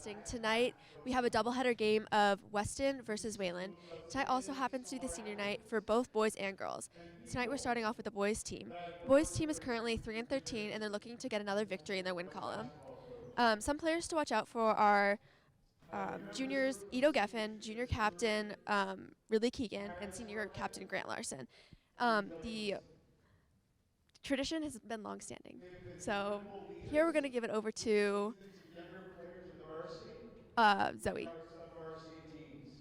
interesting. Tonight we have a doubleheader game of Weston versus Wayland. Tonight also happens to be the senior night for both boys and girls. Tonight we're starting off with the boys team. The boys team is currently 3-13, and they're looking to get another victory in their win column. Some players to watch out for are juniors Ito Geffen, junior captain Ridley Keegan, and senior captain Grant Larson. The tradition has been long-standing. So here we're going to give it over to Students and younger players of the varsity and Zoe. our sub-varsity teams.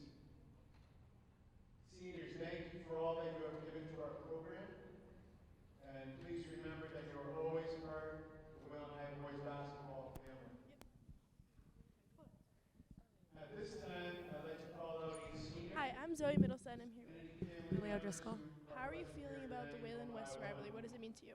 Seniors, thank you for all that you have given to our program. And please remember that you are always part of the Wayland High Boys basketball family. At this time, I'd like to call out a senior Hi, I'm Zoe Middleton. I'm here and with any family Leo members Driscoll. who How are are you feeling participating about the tonight Wayland from West Iowa. rivalry? What does it mean to you?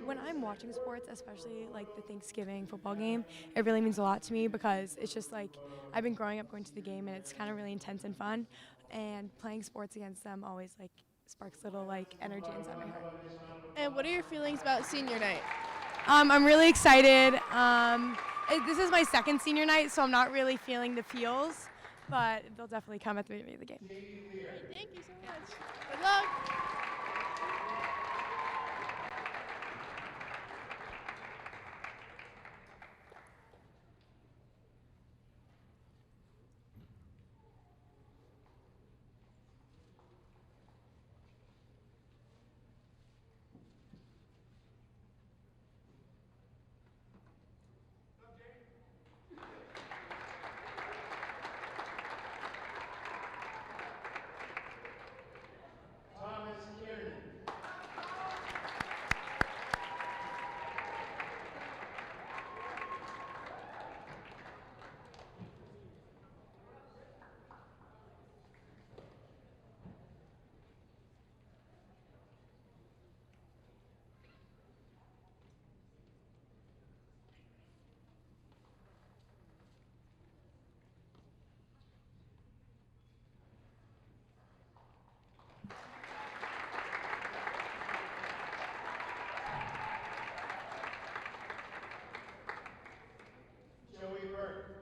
When I'm watching sports, especially like the Thanksgiving football game, it really means a lot to me because it's just like I've been growing up going to the game and it's kind of really intense and fun, and playing sports against them always like sparks little like energy inside my heart. And what are your feelings about senior night? I'm really excited. This is my second senior night, so I'm not really feeling the feels, but they'll definitely come at the beginning of the game. Great, thank you so much. Good luck. Thomas Kiernan. Joey Burke.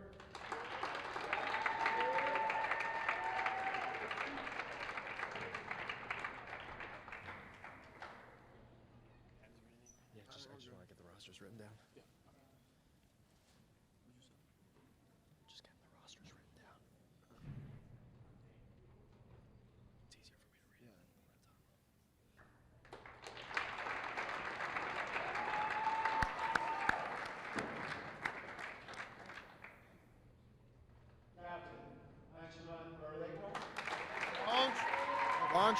I just want to get the rosters written down. Just getting the rosters written down. It's easier for me to read than when it's on. Captain Anshman Barlego. Launch! Launch!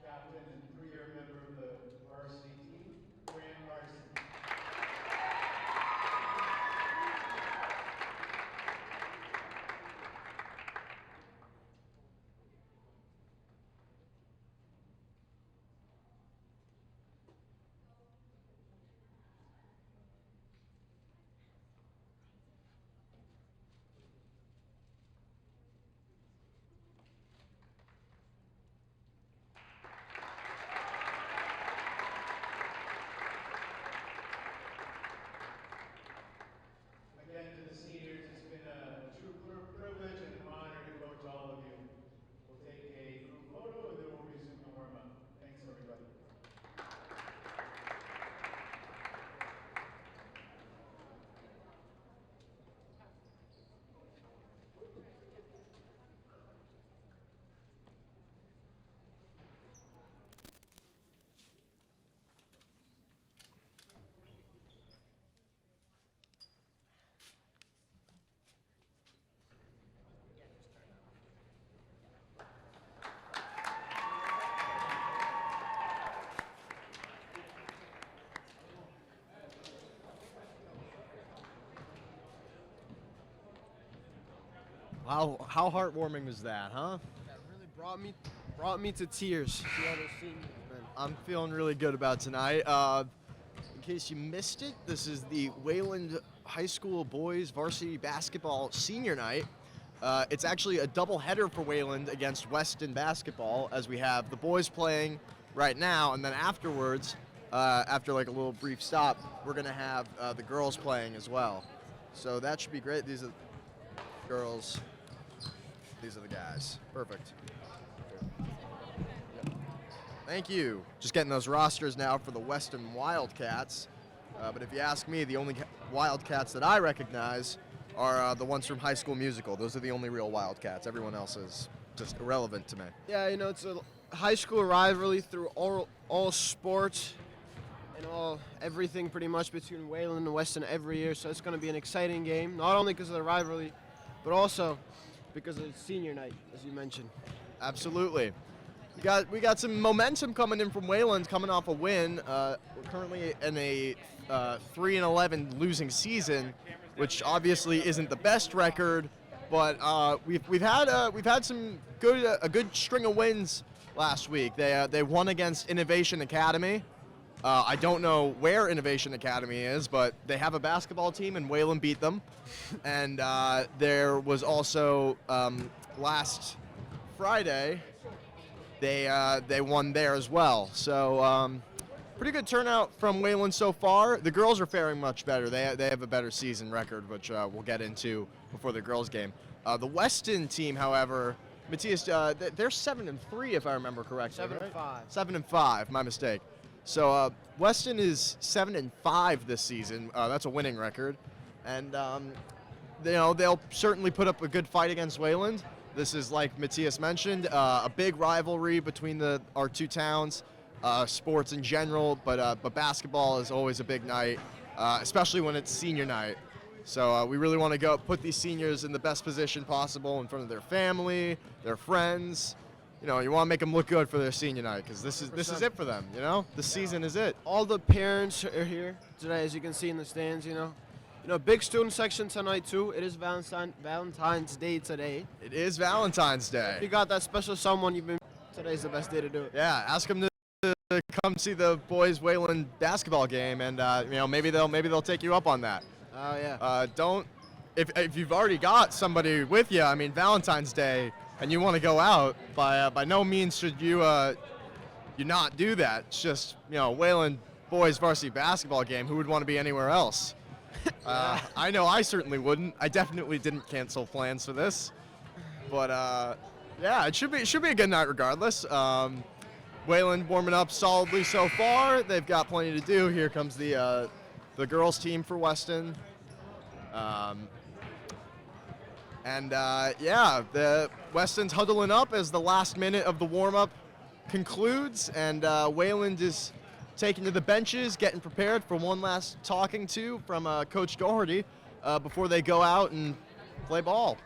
Captain and three-year member of the varsity team, Grant Larson. Again, to the seniors, it's been a true privilege and an honor to coach all of you. We'll take a group photo and then we'll resume the warm-up. Thanks, everybody. Wow, how heartwarming was that, huh? That really brought me Brought me to tears. See all those seniors, man. I'm feeling really good about tonight. In case you missed it, this is the Wayland High School boys varsity basketball senior night. It's actually a doubleheader for Wayland against Weston basketball, as we have the boys playing right now, and then afterwards, after like a little brief stop, we're gonna have the girls playing as well. So that should be great. These are the girls. These are the guys. Perfect. Thank you. Just getting those rosters now for the Weston Wildcats. But if you ask me, the only Wildcats that I recognize are the ones from High School Musical. Those are the only real Wildcats. Everyone else is just irrelevant to me. Yeah, it's a high school rivalry through all sports and everything pretty much between Wayland and Weston every year. So it's going to be an exciting game, not only because of the rivalry, but also because of senior night, as you mentioned. Absolutely. We got some momentum coming in from Wayland, coming off a win. We're currently in a 3-11 losing season, which obviously isn't the best record, but we've had a good string of wins last week. They won against Innovation Academy. I don't know where Innovation Academy is, but they have a basketball team, and Wayland beat them. And there was also last Friday. They won there as well. So pretty good turnout from Wayland so far. The girls are faring much better. They have a better season record, which we'll get into before the girls game. The Weston team, however, Matthias, they're 7-3 if I remember correctly. 7-5. 7-5, my mistake. So Weston is 7-5 this season. That's a winning record, and they'll certainly put up a good fight against Wayland. This is, like Matthias mentioned, a big rivalry between our two towns, sports in general, but basketball is always a big night, especially when it's senior night. So we really want to go put these seniors in the best position possible in front of their family, their friends. You want to make them look good for their senior night, because this is it for them. The season is it. All the parents are here today, as you can see in the stands. Big student section tonight too. It is Valentine's Day today. It is Valentine's Day. If you got that special someone today's the best day to do it. Yeah, ask them to come see the boys Wayland basketball game, and maybe they'll take you up on that. Oh yeah. If you've already got somebody with you, Valentine's Day, and you want to go out, by no means should you not do that. It's just Wayland boys varsity basketball game. Who would want to be anywhere else? I know I certainly wouldn't. I definitely didn't cancel plans for this, but yeah, it should be a good night regardless. Wayland warming up solidly so far. They've got plenty to do. Here comes the girls team for Weston, the Weston's huddling up as the last minute of the warm-up concludes, and Wayland is taking to the benches, getting prepared for one last talking to from Coach Doherty before they go out and play ball.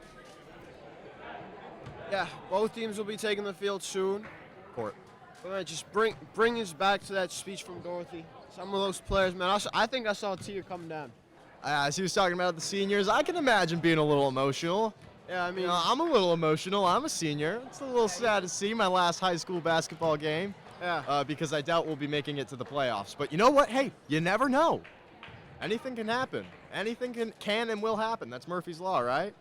Yeah, both teams will be taking the field soon. Court. But just bring us back to that speech from Dorothy. Some of those players, man, I think I saw a tear coming down. As he was talking about the seniors, I can imagine being a little emotional. Yeah, I'm a little emotional. I'm a senior. It's a little sad to see my last high school basketball game. Yeah. Because I doubt we'll be making it to the playoffs. But you know what? Hey, you never know. Anything can happen. Anything can and will happen. That's Murphy's Law, right?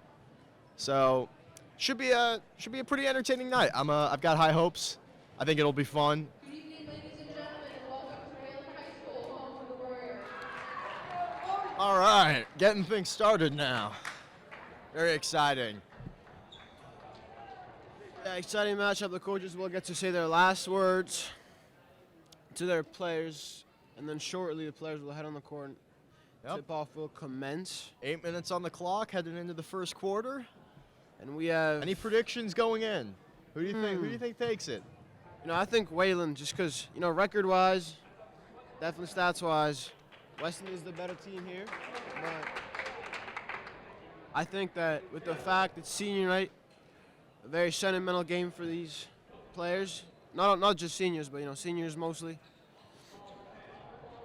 So, should be a pretty entertaining night. I've got high hopes. I think it'll be fun. Good evening, ladies and gentlemen, and welcome to Wayland High School, home of the Warriors. All right, getting things started now. Very exciting. Yeah, exciting matchup. The coaches will get to say their last words to their players, and then shortly the players will head on the court. Yep. Tip-off will commence. 8 minutes on the clock, heading into the first quarter. And we have... Any predictions going in? Who do you think takes it? I think Wayland, just because, record-wise, definitely stats-wise, Weston is the better team here. But I think that with the fact it's senior night, a very sentimental game for these players. Not just seniors, but seniors mostly.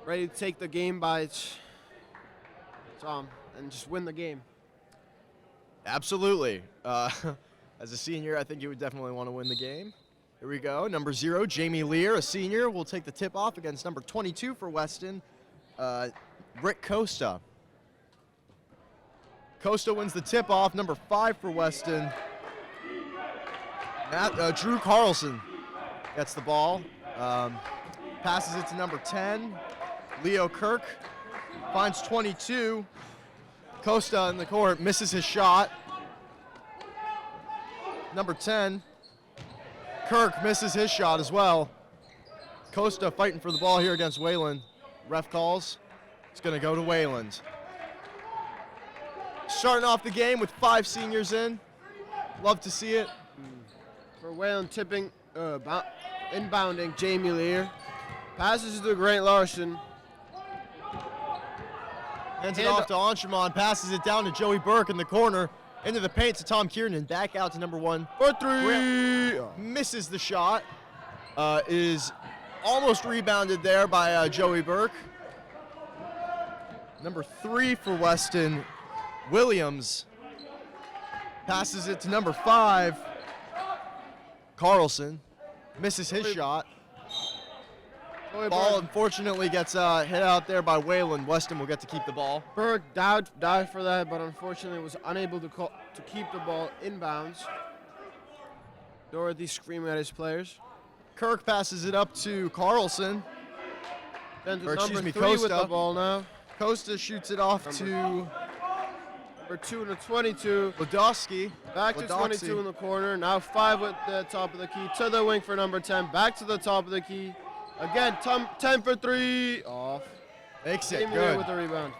Ready to take the game by its and just win the game. Absolutely. As a senior, I think you would definitely want to win the game. Here we go. Number 0, Jamie Lear, a senior, will take the tip off against number 22 for Weston, Rick Costa. Costa wins the tip off. Number 5 for Weston, Drew Carlson gets the ball. Passes it to number 10, Leo Kirk. Finds 22. Costa in the court, misses his shot. Number 10, Kirk misses his shot as well. Costa fighting for the ball here against Wayland. Ref calls. It's going to go to Wayland. Starting off the game with 5 seniors in. Love to see it. For Wayland tipping, inbounding, Jamie Lear. Passes to Grant Larson. Hands it off to Anshuman, passes it down to Joey Burke in the corner. Into the paint to Tom Kiernan, back out to number 1. For 3. Misses the shot. Is almost rebounded there by Joey Burke. Number 3 for Weston, Williams. Passes it to number 5, Carlson. Misses his shot. Ball unfortunately gets hit out there by Wayland. Weston will get to keep the ball. Burke dived for that, but unfortunately was unable to keep the ball inbounds. Dorothy screaming at his players. Kirk passes it up to Carlson. Then to Or number excuse me, 3 Costa. with the ball now. Costa shoots it off to Number 2 and a 22. Ladowski. Back to 22 in the corner. Now 5 with the top of the key. To the wing for number 10. Back to the top of the key. Again, 10 for 3. Off. Makes it Jamie Lear good. with the rebound.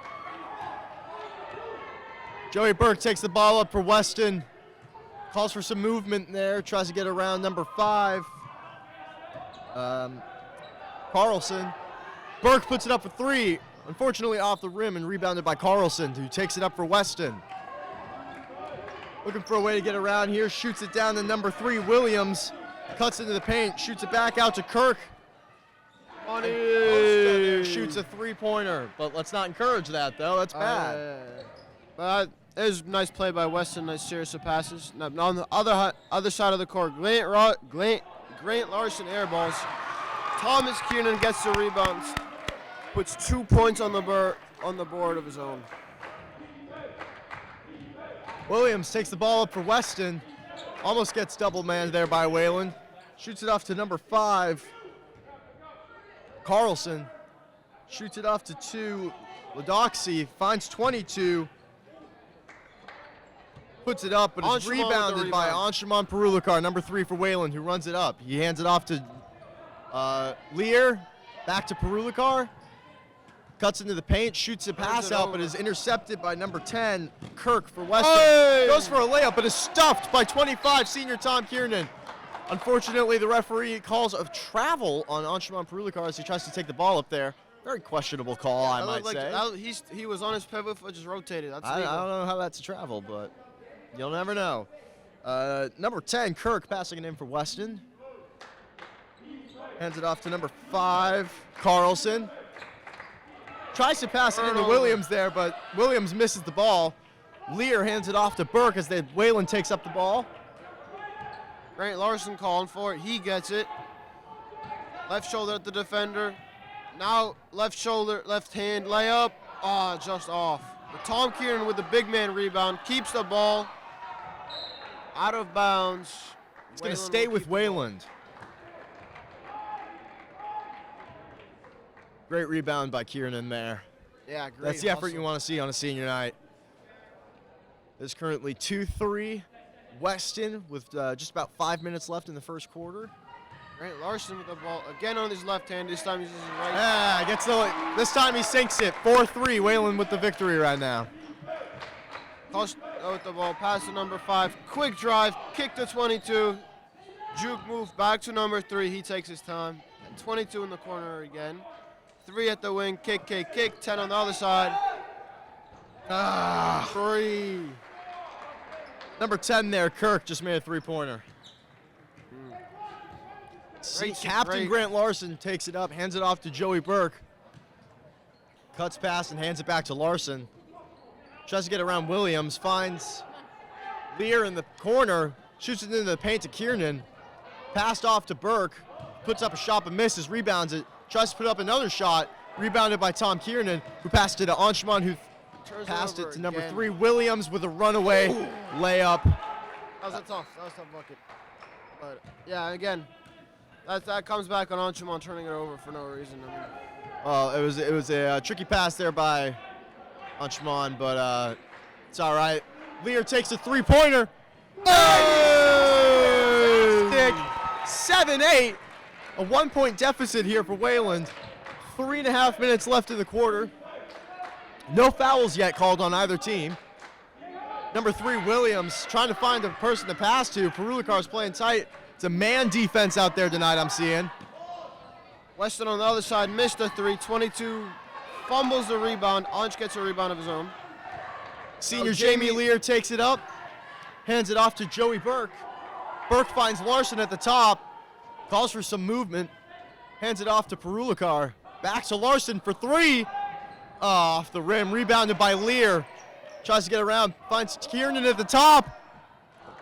Joey Burke takes the ball up for Weston. Calls for some movement there. Tries to get around number 5. Carlson. Burke puts it up for 3. Unfortunately off the rim and rebounded by Carlson, who takes it up for Weston. Looking for a way to get around here. Shoots it down to number 3, Williams. Cuts into the paint. Shoots it back out to Kirk. Money. Shoots a 3-pointer, but let's not encourage that, though. That's bad. But it was a nice play by Weston. Nice series of passes. Now, on the other side of the court, Grant Larson airballs. Thomas Kiernan gets the rebounds. Puts 2 points on the board of his own. Williams takes the ball up for Weston. Almost gets double-manned there by Wayland. Shoots it off to number 5, Carlson. Shoots it off to 2, Ladoxy. Finds 22. Puts it up, but is Anshuman with the rebounded by rebound. Anshuman Perulakar, number 3 for Wayland, who runs it up. He hands it off to Lear. Back to Perulakar. Cuts into the paint, shoots a pass out, but is intercepted by number 10, Kirk for Weston. Hey! Goes for a layup, but is stuffed by 25, senior Tom Kiernan. Unfortunately, the referee calls of travel on Anshuman Perulakar as he tries to take the ball up there. Very questionable call, I might say. He was on his pivot foot, just rotated. That's I legal. don't know how that's a travel, but you'll never know. Number 10, Kirk, passing it in for Weston. Hands it off to number 5, Carlson. Tries to pass it into Williams there, but Williams misses the ball. Lear hands it off to Burke as Wayland takes up the ball. Grant Larson calling for it. He gets it. Left shoulder at the defender. Now left shoulder, left hand layup. Just off. But Tom Kiernan with the big man rebound keeps the ball out of bounds. It's going to stay with Wayland. Great rebound by Kiernan there. Yeah, great. That's the effort hustle. you want to see on a senior night. There's currently 2-3 Weston with just about 5 minutes left in the first quarter. Grant Larson with the ball again on his left hand. This time he's using his right. This time he sinks it. 4-3, Wayland with the victory right now. Costa with the ball, pass to number 5. Quick drive, kick to 22. Juke move back to number 3. He takes his time. And 22 in the corner again. 3 at the wing, kick, 10 on the other side. 3. Number 10 there, Kirk, just made a 3-pointer. Captain Grant Larson takes it up, hands it off to Joey Burke. Cuts past and hands it back to Larson. Tries to get around Williams, finds Lear in the corner, shoots it into the paint to Kiernan. Passed off to Burke. Puts up a shot but misses. Rebounds it. Tries to put up another shot. Rebounded by Tom Kiernan, who passed it to Anshman, who passed it to number again. 3, Williams, with a runaway layup. That was a tough bucket. But yeah, again, that comes back on Anshman turning it over for no reason. I mean, Well, it was a tricky pass there by Anshman, but it's all right. Lear takes a three-pointer. Fantastic! 7-8. A 1-point deficit here for Wayland. 3.5 minutes left in the quarter. No fouls yet called on either team. Number 3, Williams, trying to find a person to pass to. Perulikar's playing tight. It's a man defense out there tonight, I'm seeing. Weston on the other side missed a 3. 22 fumbles the rebound. Ansh gets a rebound of his own. Senior Jamie Lear takes it up, hands it off to Joey Burke. Burke finds Larson at the top, calls for some movement, hands it off to Perulikar. Back to Larson for 3. Off the rim, rebounded by Lear. Tries to get around, finds Kiernan at the top.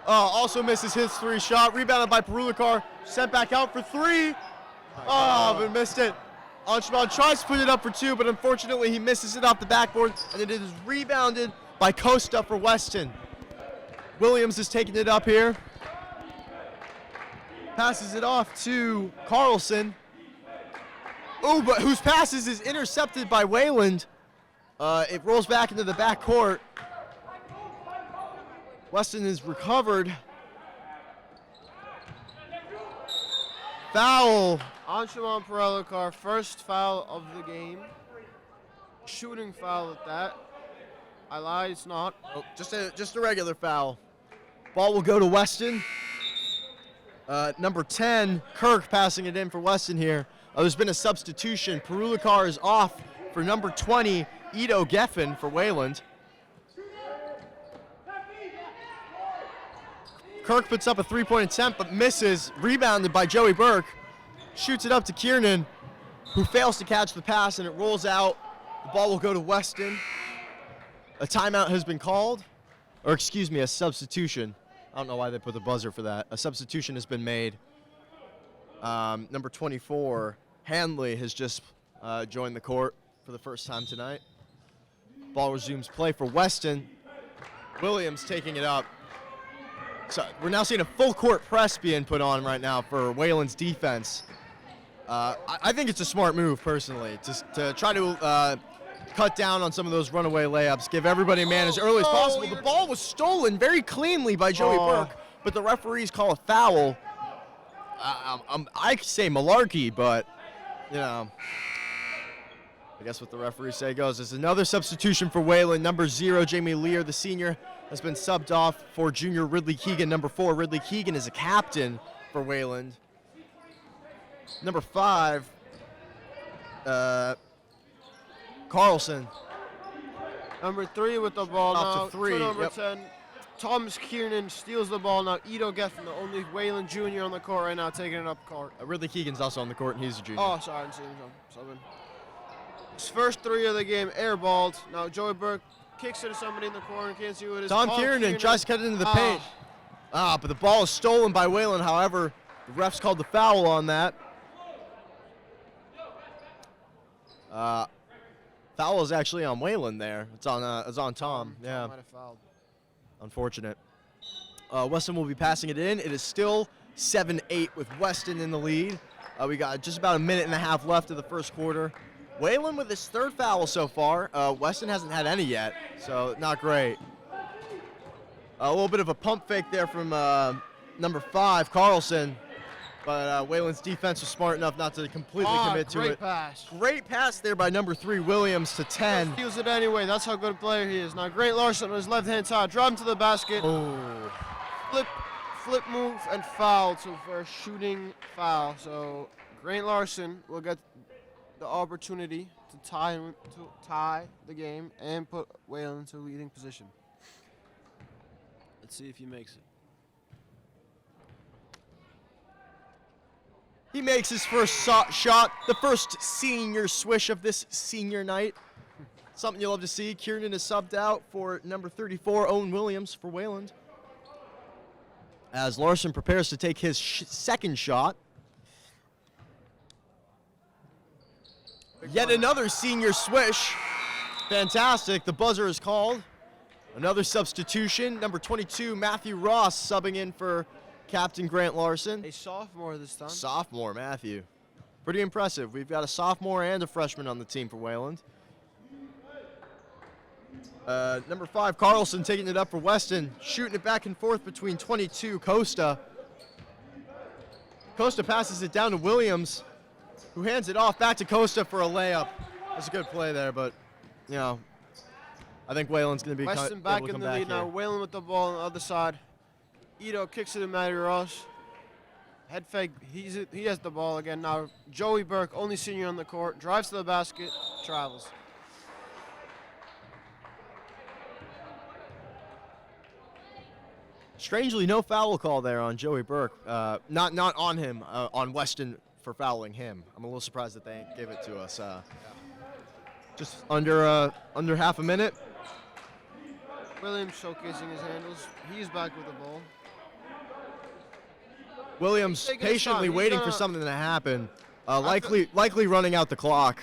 Also misses his 3 shot. Rebounded by Perulikar, sent back out for 3. But missed it. Anshman tries to put it up for 2, but unfortunately he misses it off the backboard, and it is rebounded by Costa for Weston. Williams is taking it up here. Passes it off to Carlson. But whose passes is intercepted by Wayland. It rolls back into the backcourt. Weston is recovered. Foul. Anshman Perulikar, first foul of the game. Shooting foul at that. I lied, it's not. Oh, just a regular foul. Ball will go to Weston. Number 10, Kirk, passing it in for Weston here. There's been a substitution. Perulikar is off for number 20, Ito Geffen for Wayland. Kirk puts up a 3-point attempt but misses. Rebounded by Joey Burke. Shoots it up to Kiernan, who fails to catch the pass, and it rolls out. The ball will go to Weston. A timeout has been called, or excuse me, a substitution. I don't know why they put the buzzer for that. A substitution has been made. Number 24, Hanley, has just joined the court for the first time tonight. Ball resumes play for Weston. Williams taking it up. So we're now seeing a full court press being put on right now for Wayland's defense. I think it's a smart move, personally, to try to cut down on some of those runaway layups, give everybody a man as early as possible. The ball was stolen very cleanly by Joey Burke, but the referees call a foul. I say malarkey, but, you know, I guess what the referees say goes. There's another substitution for Wayland. Number 0, Jamie Lear, the senior, has been subbed off for junior Ridley Keegan. Number 4, Ridley Keegan, is a captain for Wayland. Number 5, Carlson. Number 3 with the ball Off now. to 3, number yep. 10. Thomas Kiernan steals the ball now. Ito Geffen, the only Wayland Jr. on the court right now, taking it up court. Ridley Keegan's also on the court, and he's a junior. Oh, sorry, I didn't see him subbing. His first 3 of the game, airballed. Now Joey Burke kicks it to somebody in the corner. Can't see who it is. Tom Kiernan tries to cut it into the paint. But the ball is stolen by Wayland. However, the refs called the foul on that. Foul is actually on Wayland there. It's on Tom. Yeah. Might have fouled. Unfortunate. Weston will be passing it in. It is still 7-8 with Weston in the lead. We got just about a minute and a half left of the first quarter. Wayland with his 3rd foul so far. Weston hasn't had any yet, so not great. A little bit of a pump fake there from number 5, Carlson. But Wayland's defense was smart enough not to completely commit to great it. Pass. Great pass there by number 3, Williams, to 10. Steals it anyway. That's how good a player he is. Now Grant Larson on his left-hand side. Drive him to the basket. Oh. Flip move and foul. So for a shooting foul. So Grant Larson will get the opportunity to tie the game and put Wayland into a leading position. Let's see if he makes it. He makes his first shot, the first senior swish of this senior night. Something you'll love to see. Kiernan is subbed out for number 34, Owen Williams for Wayland. as Larson prepares to take his second shot. Yet another senior swish. Fantastic. The buzzer is called. Another substitution. Number 22, Matthew Ross, subbing in for Captain Grant Larson. A sophomore this time. Sophomore, Matthew. Pretty impressive. We've got a sophomore and a freshman on the team for Wayland. Number 5, Carlson taking it up for Weston, shooting it back and forth between 22, Costa. Costa passes it down to Williams, who hands it off back to Costa for a layup. That's a good play there, but, you know, I think Wayland's going to be Weston able back to in come the back lead now. here. Whalen with the ball on the other side. Ito kicks it to Matty Ross. Head fake. He has the ball again now. Joey Burke, only senior on the court, drives to the basket, travels. Strangely, no foul call there on Joey Burke. Not on him, on Weston for fouling him. I'm a little surprised that they gave it to us. Just under half a minute. Williams showcasing his handles. He's back with the ball. Williams Taking his patiently time. He's waiting for gonna- something to happen. Likely running out the clock.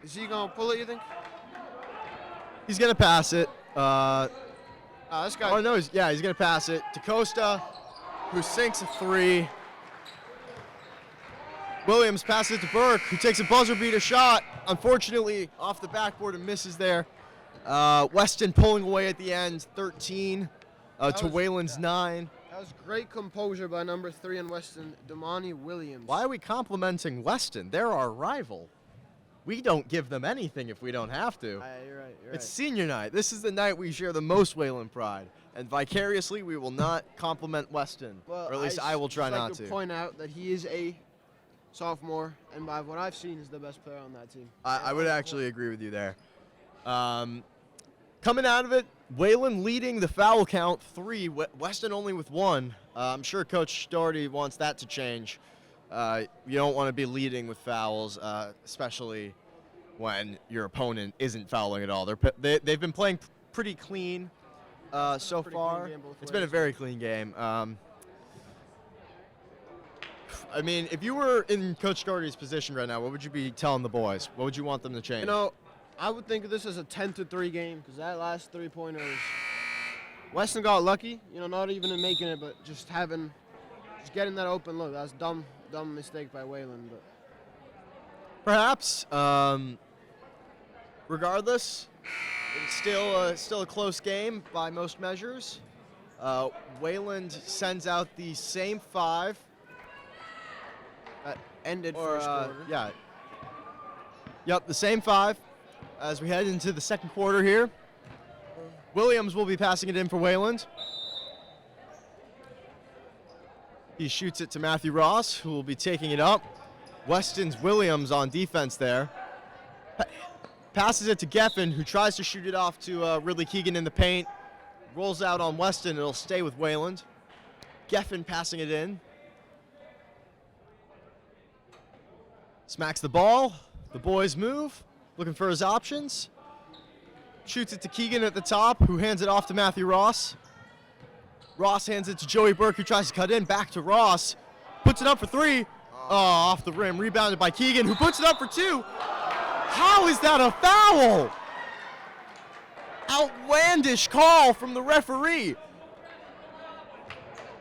Is he going to pull it, you think? He's going to pass it. This guy. Oh, no, he's going to pass it to Costa, who sinks a three. Williams passes it to Burke, who takes a buzzer beater shot. Unfortunately, off the backboard and misses there. Weston pulling away at the end, 13 to was- Wayland's 9. That was great composure by number 3 in Weston, Damani Williams. Why are we complimenting Weston? They're our rival. We don't give them anything if we don't have to. You're right. It's senior night. This is the night we share the most Wayland pride. And vicariously, we will not compliment Weston. Well, or at least I will try just not like to. Point out that he is a sophomore, and by what I've seen, is the best player on that team. I would actually agree with you there. Coming out of it, Wayland leading the foul count 3, Weston only with 1. I'm sure Coach Doherty wants that to change. You don't want to be leading with fouls, especially when your opponent isn't fouling at all. They've been playing pretty clean so Pretty far. clean game both It's been a ways. very clean game. I mean, if you were in Coach Doherty's position right now, what would you be telling the boys? What would you want them to change? You know, I would think of this as a 10-3 game because that last three-pointer is. Weston got lucky, not even in making it, but just getting that open look. That's dumb mistake by Wayland. But Perhaps. Regardless, it's still a close game by most measures. Wayland sends out the same 5. that ended Or, first quarter. yeah. Yep, the same 5 as we head into the second quarter here. Williams will be passing it in for Wayland. He shoots it to Matthew Ross, who will be taking it up. Weston's Williams on defense there. Passes it to Geffen, who tries to shoot it off to Ridley Keegan in the paint. Rolls out on Weston. It'll stay with Wayland. Geffen passing it in. Smacks the ball. The boys move, looking for his options. Shoots it to Keegan at the top, who hands it off to Matthew Ross. Ross hands it to Joey Burke, who tries to cut in. Back to Ross. Puts it up for 3. Oh, off the rim. Rebounded by Keegan, who puts it up for 2. How is that a foul? Outlandish call from the referee.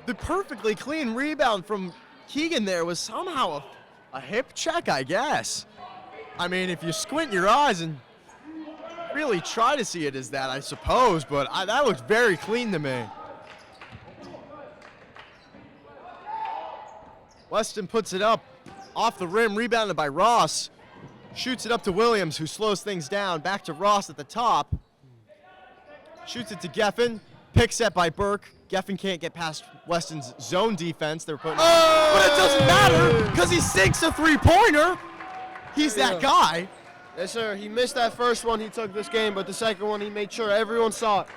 The perfectly clean rebound from Keegan there was somehow a hip check, I guess. I mean, if you squint your eyes and really try to see it as that, I suppose, but that looked very clean to me. Weston puts it up off the rim, rebounded by Ross. Shoots it up to Williams, who slows things down. Back to Ross at the top. Shoots it to Geffen. Pick set by Burke. Geffen can't get past Weston's zone defense. They're putting, but it doesn't matter because he sinks a three-pointer. He's that guy. Yes, sir. He missed that first one he took this game, but the second one he made sure everyone saw it.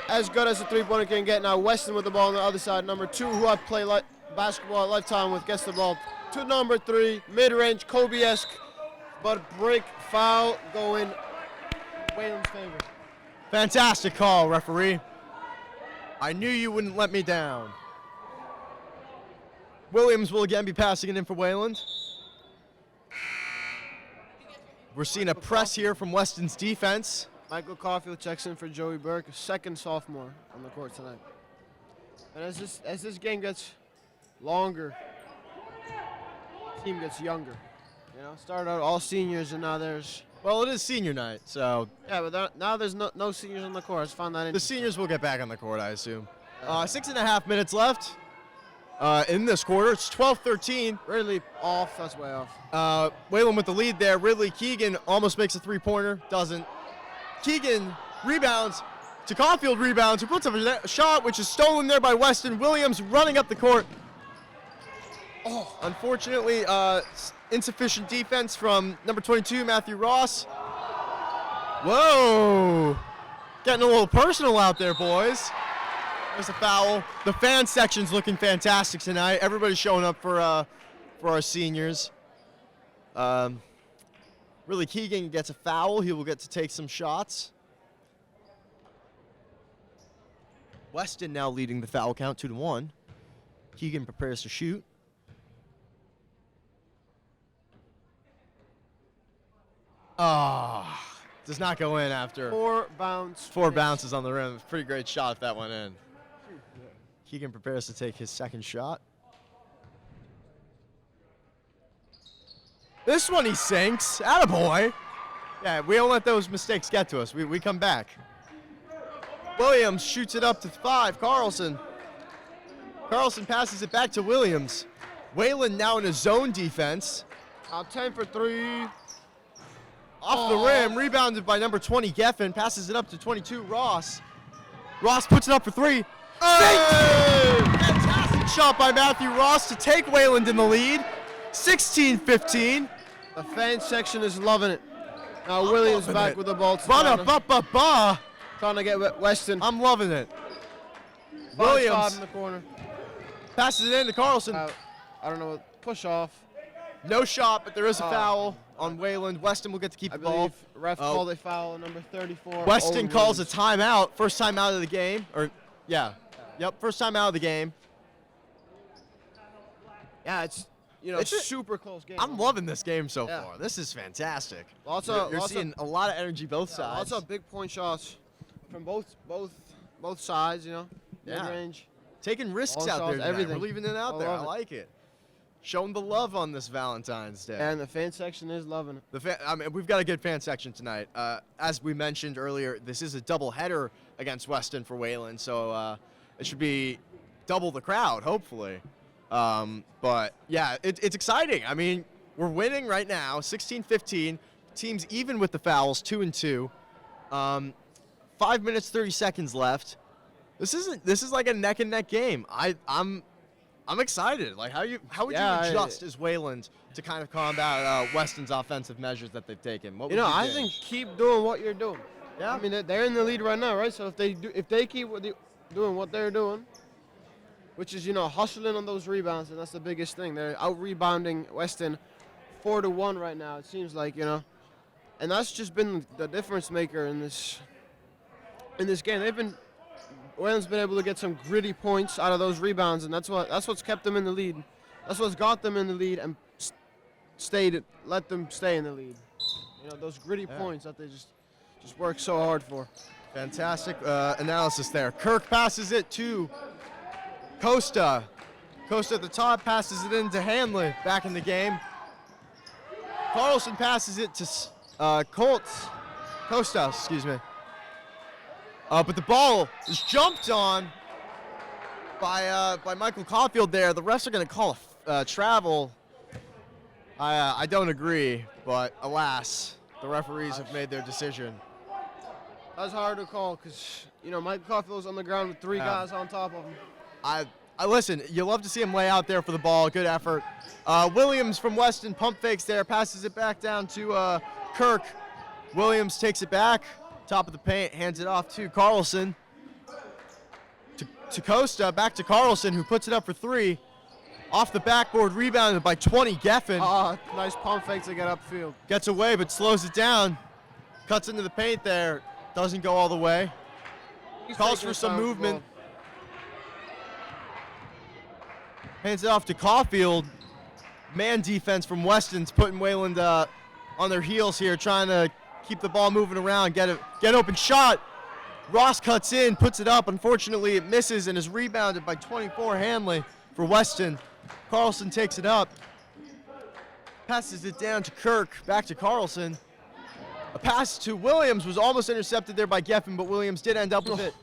As good as a three-pointer can get. Now Weston with the ball on the other side. Number 2, who I play basketball at lifetime with, gets the ball to number 3, mid-range, Kobe-esque, but break foul going Wayland's favor. Fantastic call, referee. I knew you wouldn't let me down. Williams will again be passing it in for Wayland. We're seeing a press here from Weston's defense. Michael Caulfield checks in for Joey Burke, a second sophomore on the court tonight. And as this game gets longer, the team gets younger. You know, started out all seniors, and now there's Well, it is senior night, so yeah, but now there's no seniors on the court. I just found that the interesting. seniors will get back on the court, I assume. 6.5 minutes left in this quarter. It's 12-13. Ridley off. That's way off. Wayland with the lead there. Ridley Keegan almost makes a three-pointer. Doesn't. Keegan rebounds to Caulfield rebounds, who puts up a shot, which is stolen there by Weston. Williams running up the court. Oh, unfortunately, insufficient defense from number 22, Matthew Ross. Whoa. Getting a little personal out there, boys. There's a foul. The fan section's looking fantastic tonight. Everybody's showing up for our seniors. Really, Keegan gets a foul. He will get to take some shots. Weston now leading the foul count 2-1. Keegan prepares to shoot. Does not go in after Four bounce. four finish. bounces on the rim. Pretty great shot if that went in. Keegan prepares to take his second shot. This one he sinks. Attaboy. Yeah, we don't let those mistakes get to us. We come back. Williams shoots it up to 5. Carlson passes it back to Williams. Wayland now in a zone defense. 10 for 3. Off the rim, rebounded by number 20, Geffen. Passes it up to 22, Ross. Ross puts it up for 3. Hey! Fantastic shot by Matthew Ross to take Wayland in the lead. 16-15. The fan section is loving it. Now Williams loving back it. with the ball. Ba-da-ba-ba-ba. Trying to get Weston. I'm loving it. Bounce Williams in the corner. passes it in to Carlson. I don't know. Push off. No shot, but there is a foul on Wayland. Weston will get to keep I the ball. believe ref called a foul on number 34. Weston over calls a Williams. timeout. First time out of the game. First time out of the game. Yeah, it's It's a- super close game. I'm loving this game so Yeah. far. This is fantastic. Lots You're of seeing a lot of energy both sides. Lots of big point shots from both sides. You know, Yeah. mid range. Taking risks All out shots, there tonight. everything. We're leaving it out I there. I love it. like it. Showing the love on this Valentine's Day. And the fan section is loving it. We've got a good fan section tonight. As we mentioned earlier, this is a doubleheader against Weston for Wayland, so it should be double the crowd, hopefully. But yeah, it's exciting. I mean, we're winning right now, 16-15. Team's even with the fouls, 2-2. 5 minutes 30 seconds left. This is like a neck and neck game. I'm excited. Like how would you adjust as Wayland to kind of combat Weston's offensive measures that they've taken? What would you I do? think keep doing what you're doing. Yeah. I mean, they're in the lead right now, right? So if they keep doing what they're doing, which is hustling on those rebounds, and that's the biggest thing. They're out rebounding Weston 4-1 right now. It seems like and that's just been the difference maker in this game. Wayland's been able to get some gritty points out of those rebounds, and that's what's kept them in the lead. That's what's got them in the lead and let them stay in the lead. Those gritty points that they just work so hard for. Fantastic analysis there. Kirk passes it to Costa. Costa at the top passes it in to Hanley back in the game. Carlson passes it to Costa, excuse me. But the ball is jumped on by Michael Caulfield there. The refs are going to call a travel. I don't agree, but alas, the referees have made their decision. That's hard to call because Michael Caulfield's on the ground with three guys on top of him. I listen. You love to see him lay out there for the ball. Good effort. Williams from Weston pump fakes there, passes it back down to Kirk. Williams takes it back, top of the paint, hands it off to Carlson. To Costa, back to Carlson, who puts it up for 3. Off the backboard, rebounded by 20, Geffen. Nice pump fake to get upfield. Gets away, but slows it down. Cuts into the paint there. Doesn't go all the way. He's Calls taking for his some time with the movement. ball. Hands it off to Caulfield. Man defense from Weston's putting Wayland on their heels here, trying to keep the ball moving around, get an open shot. Ross cuts in, puts it up. Unfortunately, it misses and is rebounded by 24 Hanley for Weston. Carlson takes it up, passes it down to Kirk, back to Carlson. A pass to Williams was almost intercepted there by Geffen, but Williams did end up with it.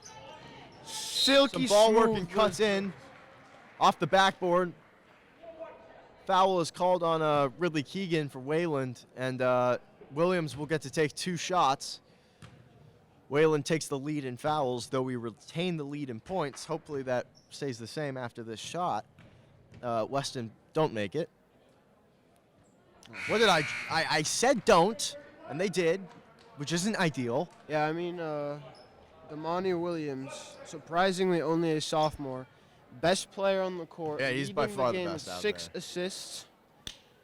Silky Some ball work smooth and cuts in off the backboard. Foul is called on Ridley Keegan for Wayland, and Williams will get to take 2 shots. Wayland takes the lead in fouls, though we retain the lead in points. Hopefully that stays the same after this shot. Weston don't make it. What did I said don't, and they did, which isn't ideal. Yeah, I mean, Damani Williams, surprisingly only a sophomore. Best player on the court. Yeah, he's by leading far the game best with out 6 there. assists,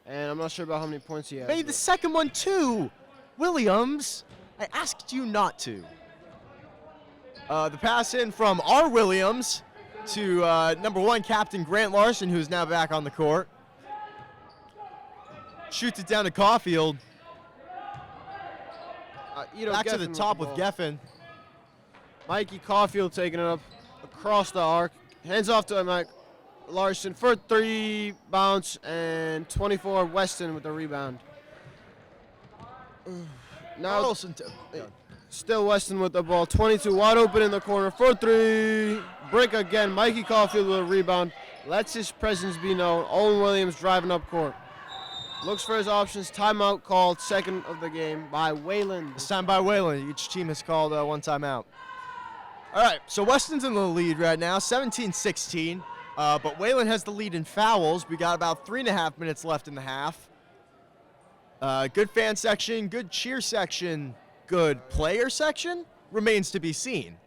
and I'm not sure about how many points he has. Made the second one too. Williams, I asked you not to. The pass in from R. Williams to number 1 captain Grant Larson, who's now back on the court. Shoots it down to Caulfield. Back to the Geffen top the with ball. Geffen. Mikey Caulfield taking it up across the arc. Hands off to Mike Larson for 3 bounce, and 24 Weston with the rebound. Now Carlson. still Weston with the ball. 22 wide open in the corner for 3. Break again. Mikey Caulfield with a rebound. Lets his presence be known. Owen Williams driving up court. Looks for his options. Timeout called. Second of the game by Wayland. This time by Wayland. Each team has called 1 timeout. All right, so Weston's in the lead right now, 17-16. But Wayland has the lead in fouls. We got about 3.5 minutes left in the half. Good fan section, good cheer section, good player section remains to be seen.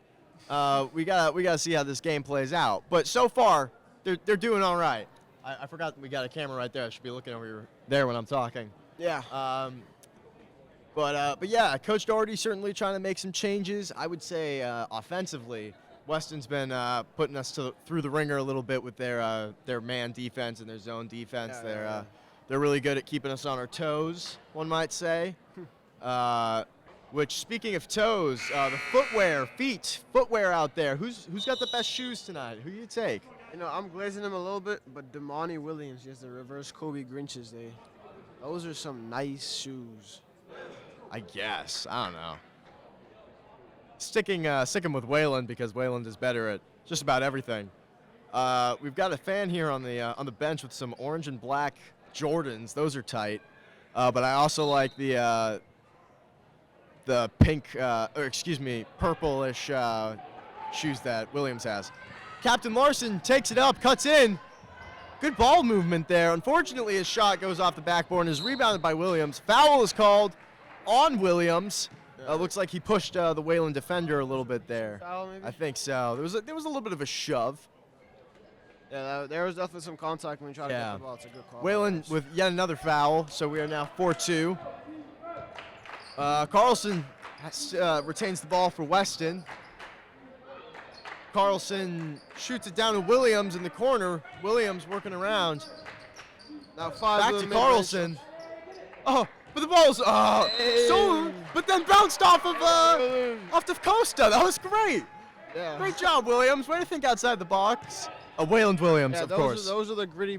We gotta see how this game plays out. But so far, they're doing all right. I forgot we got a camera right there. I should be looking over there when I'm talking. Yeah. But yeah, Coach Doherty certainly trying to make some changes. I would say offensively, Weston's been putting us through the ringer a little bit with their man defense and their zone defense. They're really good at keeping us on our toes, one might say. Which, speaking of toes, the footwear out there. Who's got the best shoes tonight? Who do you take? You know, I'm glazing him a little bit, but Damani Williams, he has the reverse Kobe Grinches. Those are some nice shoes. I guess. I don't know. Sticking with Wayland because Wayland is better at just about everything. We've got a fan here on the bench with some orange and black Jordans. Those are tight. But I also like the pink, purplish shoes that Williams has. Captain Larson takes it up, cuts in. Good ball movement there. Unfortunately, his shot goes off the backboard and is rebounded by Williams. Foul is called on Williams. Looks like he pushed the Wayland defender a little bit there. Foul, maybe? I think so. There was a little bit of a shove. Yeah, there was definitely some contact when he tried to Yeah. get the ball. It's a good call. Wayland with yet another foul, so we are now 4-2. Carlson retains the ball for Weston. Carlson shoots it down to Williams in the corner. Williams working around. Now 5 Back to to the Carlson. Oh, but the ball's but then bounced off of Costa. That was great. Yeah. Great job, Williams. Way to think outside the box. Wayland Williams, Yeah, of course. those are the gritty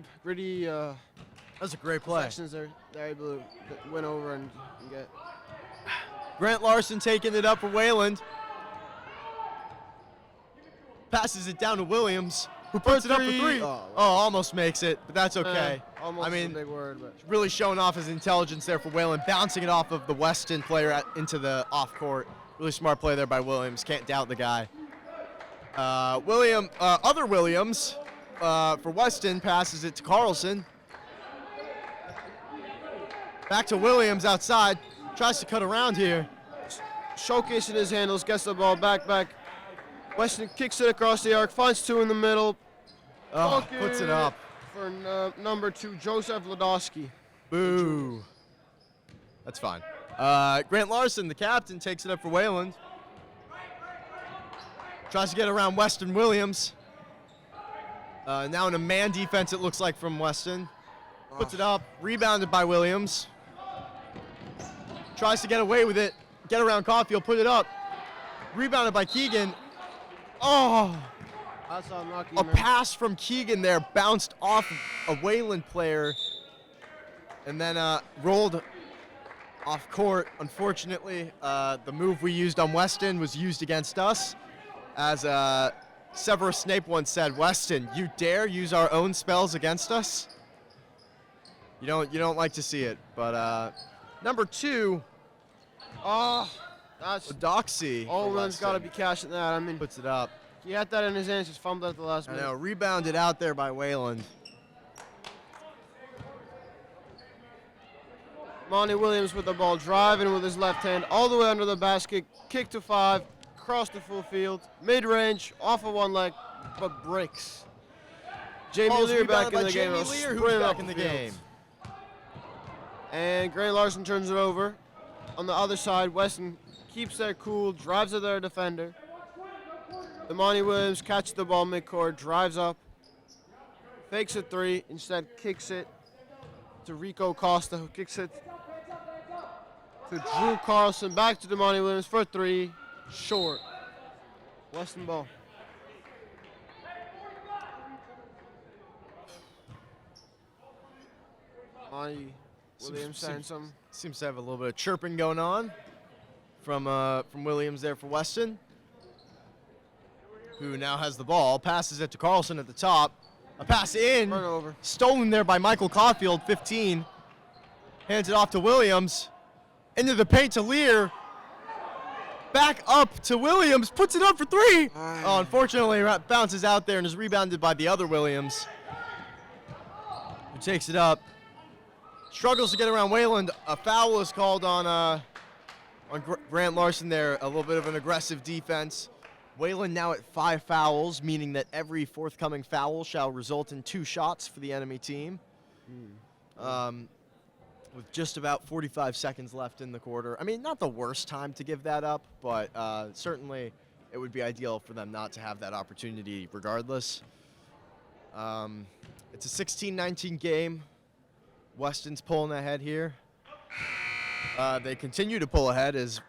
That's a great play. sections they're able to win over and get. Grant Larson taking it up for Wayland. Passes it down to Williams, who puts it up for 3. Oh, Almost makes it, but that's okay. Almost I mean, a big word, but really showing off his intelligence there for Wayland, bouncing it off of the Weston player into the off court. Really smart play there by Williams. Can't doubt the guy. Other Williams for Weston passes it to Carlson. Back to Williams outside. Tries to cut around here. showcasing his handles, gets the ball back. Weston kicks it across the arc, finds 2 in the middle. Oh, puts it up. For number 2, Joseph Ladowski. Boo. That's fine. Grant Larson, the captain, takes it up for Wayland. Tries to get around Weston Williams. Now in a man defense, it looks like, from Weston. Puts it up, rebounded by Williams. Tries to get away with it, get around Caulfield, put it up. Rebounded by Keegan. Oh, That's unlucky, a man. pass from Keegan there, bounced off a Wayland player, and then rolled off court. Unfortunately, the move we used on Weston was used against us. As Severus Snape once said, "Weston, you dare use our own spells against us?" You don't like to see it. But number 2, That's Doxy. Owen's got to be cashing that. I mean, Puts it up. he had that in his hands, just fumbled at the last I minute. know, rebounded out there by Wayland. Monty Williams with the ball, driving with his left hand all the way under the basket, kick to 5, across the full field, mid-range, off of one leg, but breaks. Jamie Ball's Lear back rebounded in by the game. Jamie He'll Lear, who's sprint back up in the field. game. And Grant Larson turns it over. On the other side, Weston keeps their cool, drives at their defender. Monty Williams catches the ball midcourt, drives up, fakes a 3, instead kicks it to Rico Costa, who kicks it to Drew Carlson, back to Monty Williams for 3, short. Weston ball. Monty Williams saying something. Seems to have a little bit of chirping going on from Williams there for Weston, who now has the ball, passes it to Carlson at the top. A pass in, Turnover. stolen there by Michael Caulfield, 15. Hands it off to Williams. Into the paint to Lear. Back up to Williams, puts it up for 3. Oh, unfortunately, it bounces out there and is rebounded by the other Williams, who takes it up. Struggles to get around Wayland. A foul is called on Grant Larson there. A little bit of an aggressive defense. Wayland now at 5 fouls, meaning that every forthcoming foul shall result in 2 shots for the enemy team. With just about 45 seconds left in the quarter. I mean, not the worst time to give that up, but certainly it would be ideal for them not to have that opportunity regardless. It's a 16-19 game. Weston's pulling ahead here. They continue to pull ahead as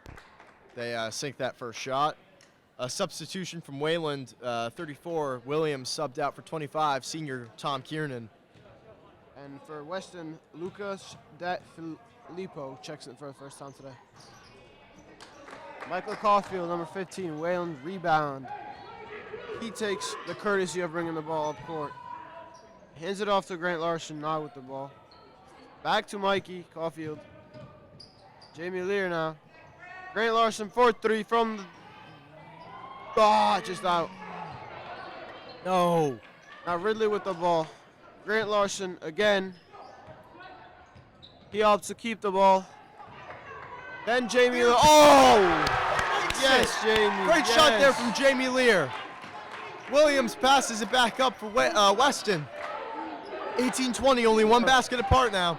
they sink that first shot. A substitution from Wayland, 34, Williams subbed out for 25, senior Tom Kiernan. And for Weston, Lucas De Filippo checks in for the first time today. Michael Caulfield, number 15, Wayland rebound. He takes the courtesy of bringing the ball up court. Hands it off to Grant Larson, not with the ball. Back to Mikey Caulfield. Jamie Lear now. Grant Larson, 4-3 from the... just out. No. Now Ridley with the ball. Grant Larson again. He opts to keep the ball. Then Jamie Lear. Oh! Yes, Jamie. Great yes. shot there from Jamie Lear. Williams passes it back up for Weston. 18-20, only one basket apart now.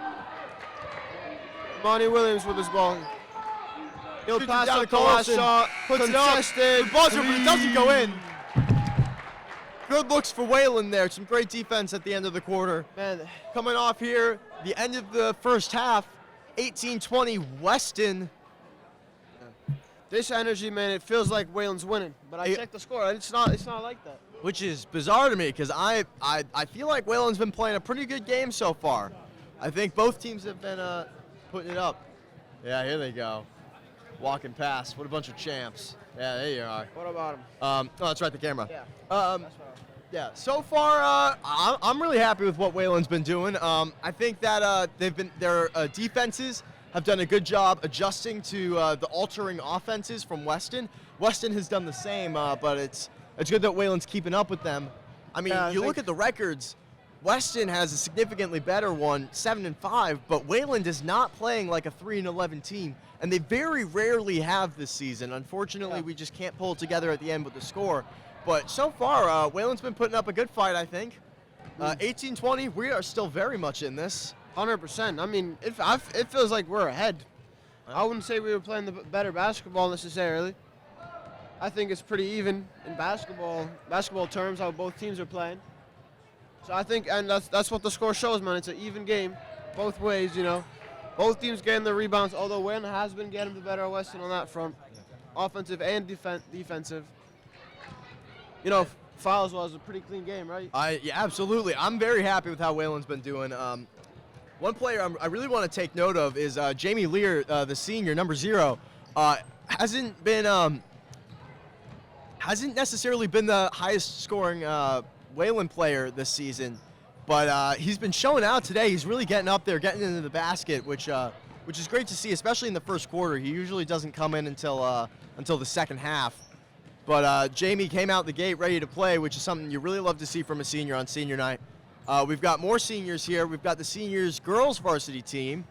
Monty Williams with his ball. He'll Shoots it pass down up to the last Carlson. shot. Puts it up. Contested. The buzzer, but it doesn't go in. Good looks for Wayland there. Some great defense at the end of the quarter. Man, Coming off here, the end of the first half, 18-20 Weston. this energy, man, it feels like Wayland's winning. But I checked the score. It's not like that. Which is bizarre to me because I feel like Wayland's been playing a pretty good game so far. I think both teams have been putting it up. Yeah, here they go. Walking past. What a bunch of champs. Yeah, there you are. What about him? Oh, that's right, the camera. Yeah. Yeah, so far, I'm really happy with what Wayland's been doing. I think that their defenses have done a good job adjusting to the altering offenses from Weston. Weston has done the same, but it's good that Wayland's keeping up with them. I mean, Yeah, I you look think- at the records. Weston has a significantly better one, 7-5, but Wayland is not playing like a 3-11 team, and they very rarely have this season. Unfortunately, we just can't pull it together at the end with the score. But so far, Wayland's been putting up a good fight, I think. 18-20, we are still very much in this. 100%. I mean, it feels like we're ahead. I wouldn't say we were playing the better basketball necessarily. I think it's pretty even in basketball terms how both teams are playing. So I think, and that's what the score shows, man. It's an even game, both ways, you know. Both teams getting the rebounds, although Wayland has been getting the better of Weston on that front, offensive and defensive. You know, fouls was a pretty clean game, right? Yeah, absolutely. I'm very happy with how Wayland's been doing. One player I really want to take note of is Jamie Lear, the senior, number 0. Hasn't necessarily been the highest scoring Wayland player this season, but he's been showing out today. He's really getting up there, getting into the basket, which is great to see, especially in the first quarter. He usually doesn't come in until the second half. But Jamie came out the gate ready to play, which is something you really love to see from a senior on senior night. We've got more seniors here. We've got the seniors girls varsity team.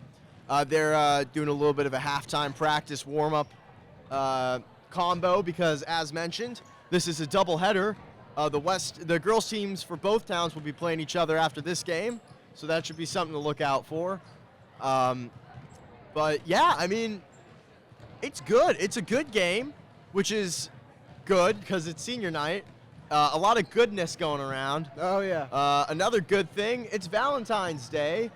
They're doing a little bit of a halftime practice warm-up combo because, as mentioned, this is a doubleheader. The girls teams for both towns will be playing each other after this game, so that should be something to look out for. But yeah, I mean, it's good. It's a good game, which is good because it's senior night. A lot of goodness going around. Oh, yeah. Another good thing, it's Valentine's Day,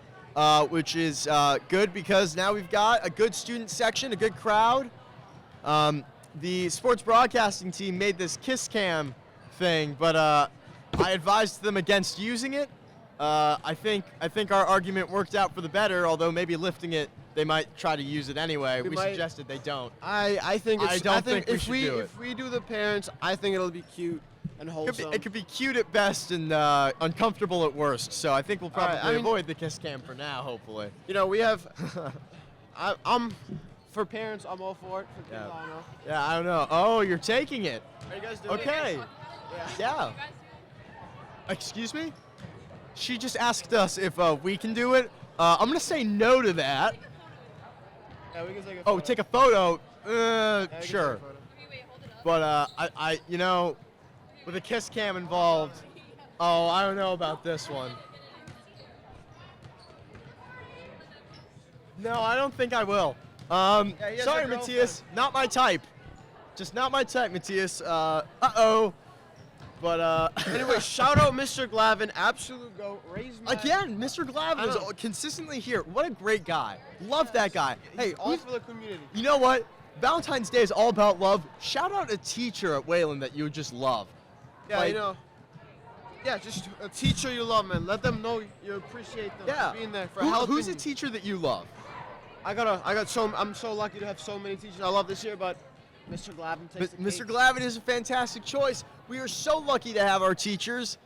which is good because now we've got a good student section, a good crowd. The sports broadcasting team made this kiss cam thing, but I advised them against using it. I think our argument worked out for the better, although maybe lifting it, they might try to use it anyway. We suggested they don't. I think we should do it. If we do the parents, I think it'll be cute and wholesome. It could be cute at best and uncomfortable at worst. So I think we'll probably avoid the kiss cam for now, hopefully. You know, we have. I'm for parents. I'm all for it. For kids, I don't know. Yeah, I don't know. Oh, you're taking it. Are you guys doing it? Okay. Yeah. Excuse me? She just asked us if we can do it. I'm gonna say no to that. Yeah, we can take a photo. Oh, take a photo? Yeah, we can take Sure. a photo. But I, you know, with a kiss cam involved, oh, I don't know about this one. No, I don't think I will. he has Sorry, a Matthias, not my type. Just not my type, Matthias. Uh-oh. But Anyway, shout out Mr. Glavin, absolute goat. Raised my again, Mr. Glavin is consistently here. What a great guy. Love that guy. Hey, all for the community. you know what? Valentine's Day is all about love. Shout out a teacher at Wayland that you just love. Yeah, Like- you know. Yeah, just a teacher you love, man. Let them know you appreciate them Yeah. for being there, for helping Who's a you. teacher that you love? I'm so lucky to have so many teachers I love this year, but Mr. Glavin takes the Mr. cake. Glavin is a fantastic choice. We are so lucky to have our teachers.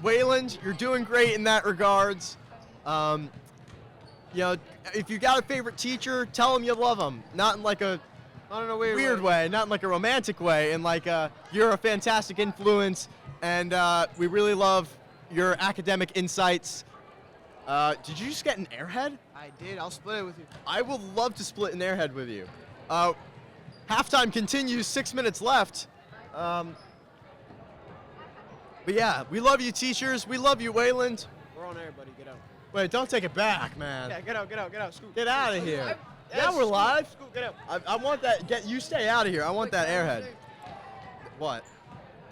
Wayland, you're doing great in that regards. You know, if you got a favorite teacher, tell them you love them. Not in like a Not in a weird way, not in like a romantic way, and like you're a fantastic influence, and we really love your academic insights. Did you just get an airhead? I did. I'll split it with you. I would love to split an airhead with you. Halftime continues, 6 minutes left. But yeah, we love you, teachers. We love you, Wayland. We're on air, buddy. Get out. Wait, don't take it back, man. Yeah, get out. Scoot. Get out of here. Yeah, Yeah, we're live. Scoot, get out. I want that. You stay out of here. I want that airhead. What?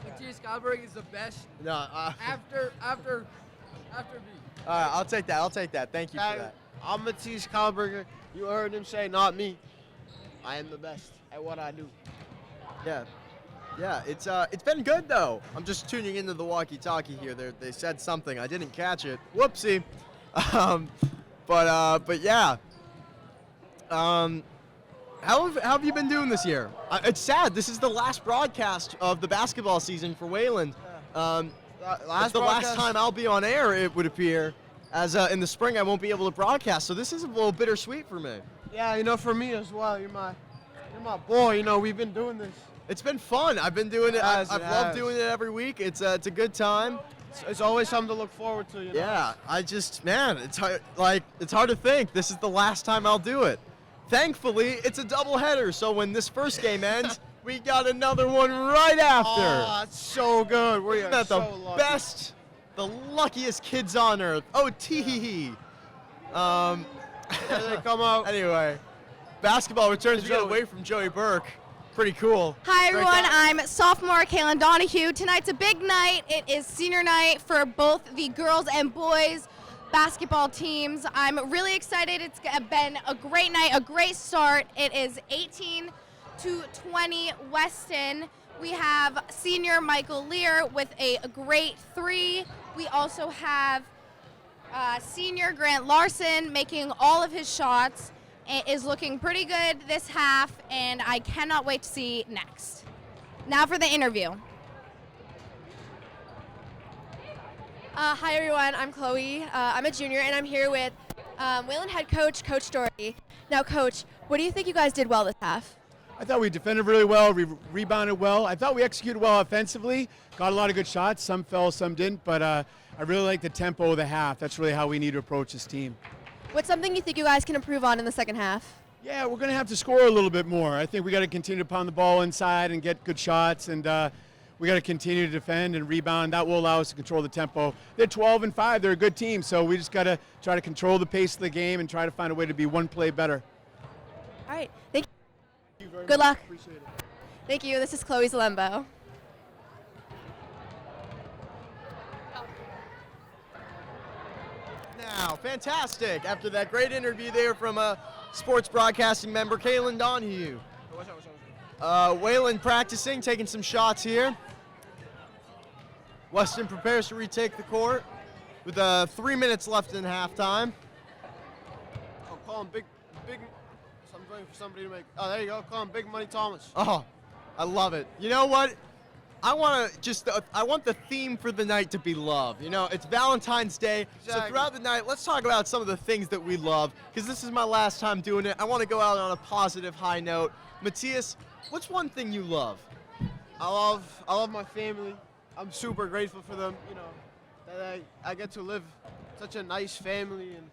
Matthias Skalberg is the best No. after me. All right, I'll take that. Thank you for that. I'm Matisse Kalberger. You heard him say, not me. I am the best at what I do. Yeah. Yeah, it's been good though. I'm just tuning into the walkie-talkie here. They said something. I didn't catch it. Whoopsie. But yeah. How have you been doing this year? It's sad. This is the last broadcast of the basketball season for Wayland. It's the last time I'll be on air, it would appear, as in the spring I won't be able to broadcast. So this is a little bittersweet for me. Yeah, you know, for me as well. You're my boy. You know, we've been doing this. It's been fun. I've been doing it. I've It loved has. doing it every week. It's a good time. It's always something to look forward to. You know? Yeah, it's hard to think. This is the last time I'll do it. Thankfully, it's a doubleheader, so when this first game ends, we got another one right after. Oh, it's so good. We Isn't are that the so lucky. best, the luckiest kids on earth? Oh, tee. There they come out. Anyway, basketball returns. We get Joey. away from Joey Burke. Pretty cool. Hi Great everyone, guy. I'm sophomore Kaylin Donahue. Tonight's a big night. It is senior night for both the girls and boys basketball teams. I'm really excited. It's been a great night, a great start. It is 18-20 Weston. We have senior Michael Lear with a great three. We also have senior Grant Larson making all of his shots. It is looking pretty good this half, and I cannot wait to see next. Now for the interview. Hi everyone, I'm Chloe. I'm a junior and I'm here with Wayland head coach, Coach Doherty. Now Coach, what do you think you guys did well this half? I thought we defended really well, we rebounded well. I thought we executed well offensively, got a lot of good shots. Some fell, some didn't, but I really like the tempo of the half. That's really how we need to approach this team. What's something you think you guys can improve on in the second half? Yeah, we're going to have to score a little bit more. I think we got to continue to pound the ball inside and get good shots, and we got to continue to defend and rebound. That will allow us to control the tempo. They're 12-5. They're a good team, so we just got to try to control the pace of the game and try to find a way to be one play better. All right, thank you. Very Good much. luck. Appreciate it. Thank you. This is Chloe Zalembo. Now, fantastic. After that great interview there from a sports broadcasting member, Kaylin Donahue. Wayland practicing, taking some shots here. Weston prepares to retake the court with 3 minutes left in halftime. Oh, call him big. So I'm going for somebody to make. Oh, there you go. Call him Big Money Thomas. Oh, I love it. You know what? I want the theme for the night to be love. You know, it's Valentine's Day, so Exactly. throughout the night, let's talk about some of the things that we love, because this is my last time doing it. I want to go out on a positive high note. Matthias, what's one thing you love? I love my family. I'm super grateful for them. You know, that I get to live such a nice family, and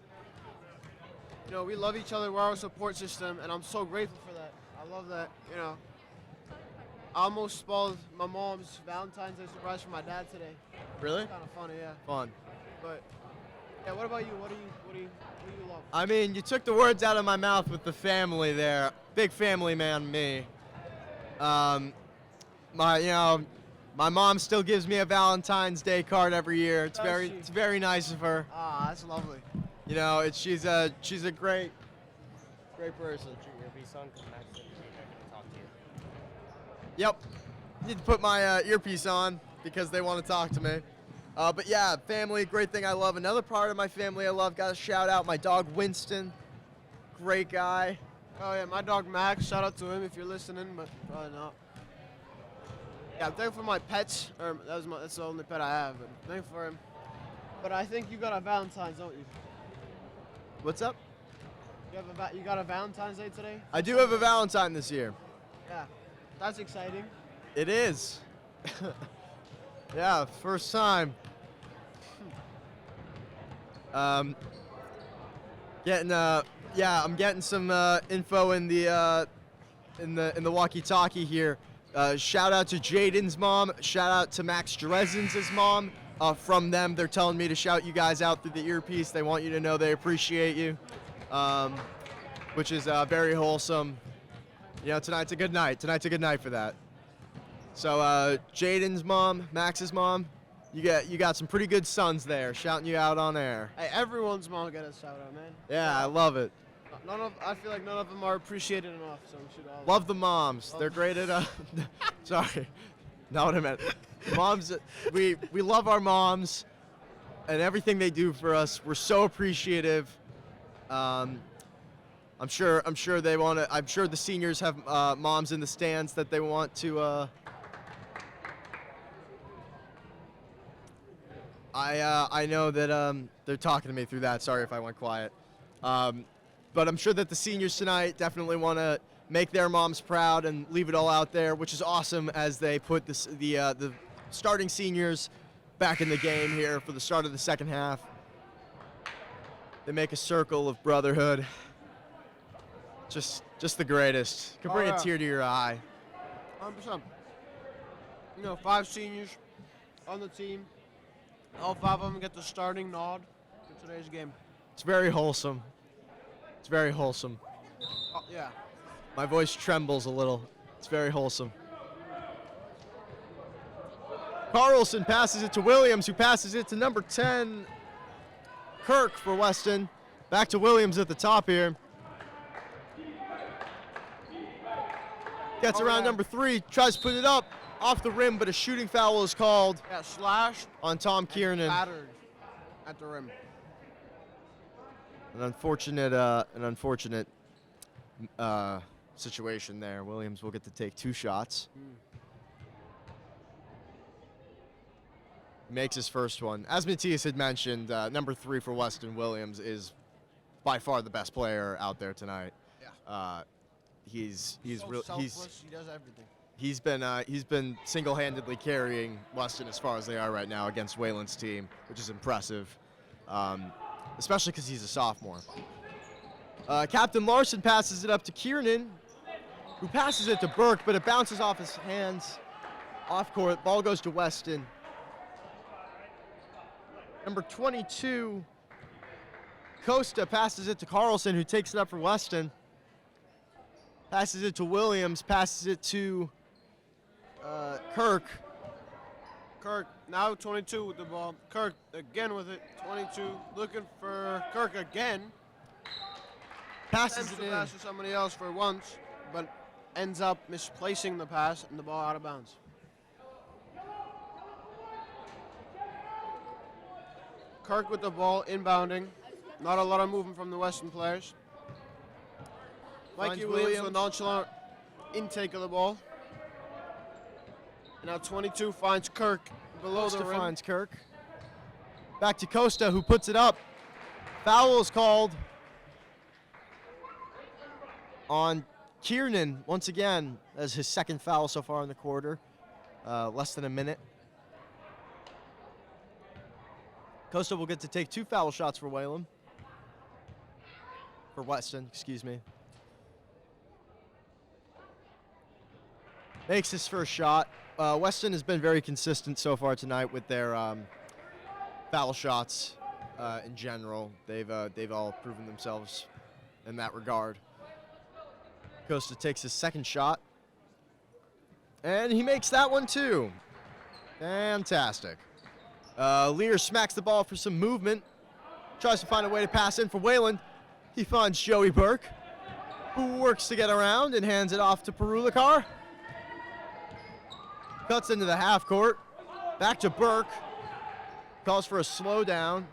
you know, we love each other. We're our support system, and I'm so grateful for that. I love that. You know, I almost spoiled my mom's Valentine's Day surprise for my dad today. Really? Kind of funny, yeah. Fun. But yeah, what about you? What do you love? I mean, you took the words out of my mouth with the family there. Big family man, me. My mom still gives me a Valentine's Day card every year. It's Does she? it's very nice of her. Ah, that's lovely. You know, she's a great person. Yep. Need to put my earpiece on because they want to talk to me. But yeah, family, great thing I love. Another part of my family I love, got to shout out my dog Winston. Great guy. Oh yeah, my dog Max. Shout out to him if you're listening, but probably not. Yeah, I'm thankful for my pets. That's the only pet I have, but I'm thankful for him. But I think you got a Valentine's, don't you? What's up? You got a Valentine's Day today? I do have a Valentine this year. Yeah, that's exciting. It is. Yeah, first time. I'm getting some info in the walkie-talkie here. Shout out to Jaden's mom. Shout out to Max Dresden's mom. From them, they're telling me to shout you guys out through the earpiece. They want you to know they appreciate you, which is very wholesome. You know, tonight's a good night. Tonight's a good night for that. So Jaden's mom, Max's mom, you got some pretty good sons there, shouting you out on air. Hey, everyone's mom get a shout out, man. Yeah, I love it. I feel like none of them are appreciated enough, so we should all Love the moms. They're great at. Sorry, not what I meant. Moms, we love our moms, and everything they do for us. We're so appreciative. I'm sure they want to. I'm sure the seniors have moms in the stands that they want to. I know that they're talking to me through that. Sorry if I went quiet. But I'm sure that the seniors tonight definitely want to make their moms proud and leave it all out there, which is awesome as they put the starting seniors back in the game here for the start of the second half. They make a circle of brotherhood. Just the greatest. Could bring a tear to your eye. 100%. You know, 5 seniors on the team. All 5 of them get the starting nod for today's game. It's very wholesome. It's very wholesome. Oh, yeah. My voice trembles a little. It's very wholesome. Carlson passes it to Williams, who passes it to number 10, Kirk for Weston. Back to Williams at the top here. Gets around number 3, tries to put it up off the rim, but a shooting foul is called. Yeah, slashed on Tom Kiernan. Battered at the rim. An unfortunate situation there. Williams will get to take 2 shots. Makes his first one. As Matthias had mentioned, number 3 for Weston, Williams, is by far the best player out there tonight. Yeah. He's so selfless, he does everything. He's been single-handedly carrying Weston as far as they are right now against Wayland's team, which is impressive, especially because he's a sophomore. Captain Larson passes it up to Kiernan, who passes it to Burke, but it bounces off his hands, off court. Ball goes to Weston. Number 22, Costa passes it to Carlson, who takes it up for Weston. Passes it to Williams, passes it to Kirk. Kirk, now 22 with the ball. Kirk again with it, 22, looking for Kirk again. Passes it in. Pass to somebody else for once, but ends up misplacing the pass and the ball out of bounds. Kirk with the ball, inbounding. Not a lot of movement from the Western players. Mikey Williams with a nonchalant intake of the ball. And now 22 finds Kirk below Costa the rim. finds Kirk. Back to Costa, who puts it up. Foul is called on Kiernan once again, as his second foul so far in the quarter. Less than a minute. Costa will get to take 2 foul shots for Wayland. For Weston, excuse me. Makes his first shot. Weston has been very consistent so far tonight with their foul shots in general. They've all proven themselves in that regard. Costa takes his second shot. And he makes that one too. Fantastic. Lear smacks the ball for some movement. Tries to find a way to pass in for Wayland. He finds Joey Burke, who works to get around and hands it off to Perulikar. Cuts into the half court. Back to Burke. Calls for a slowdown.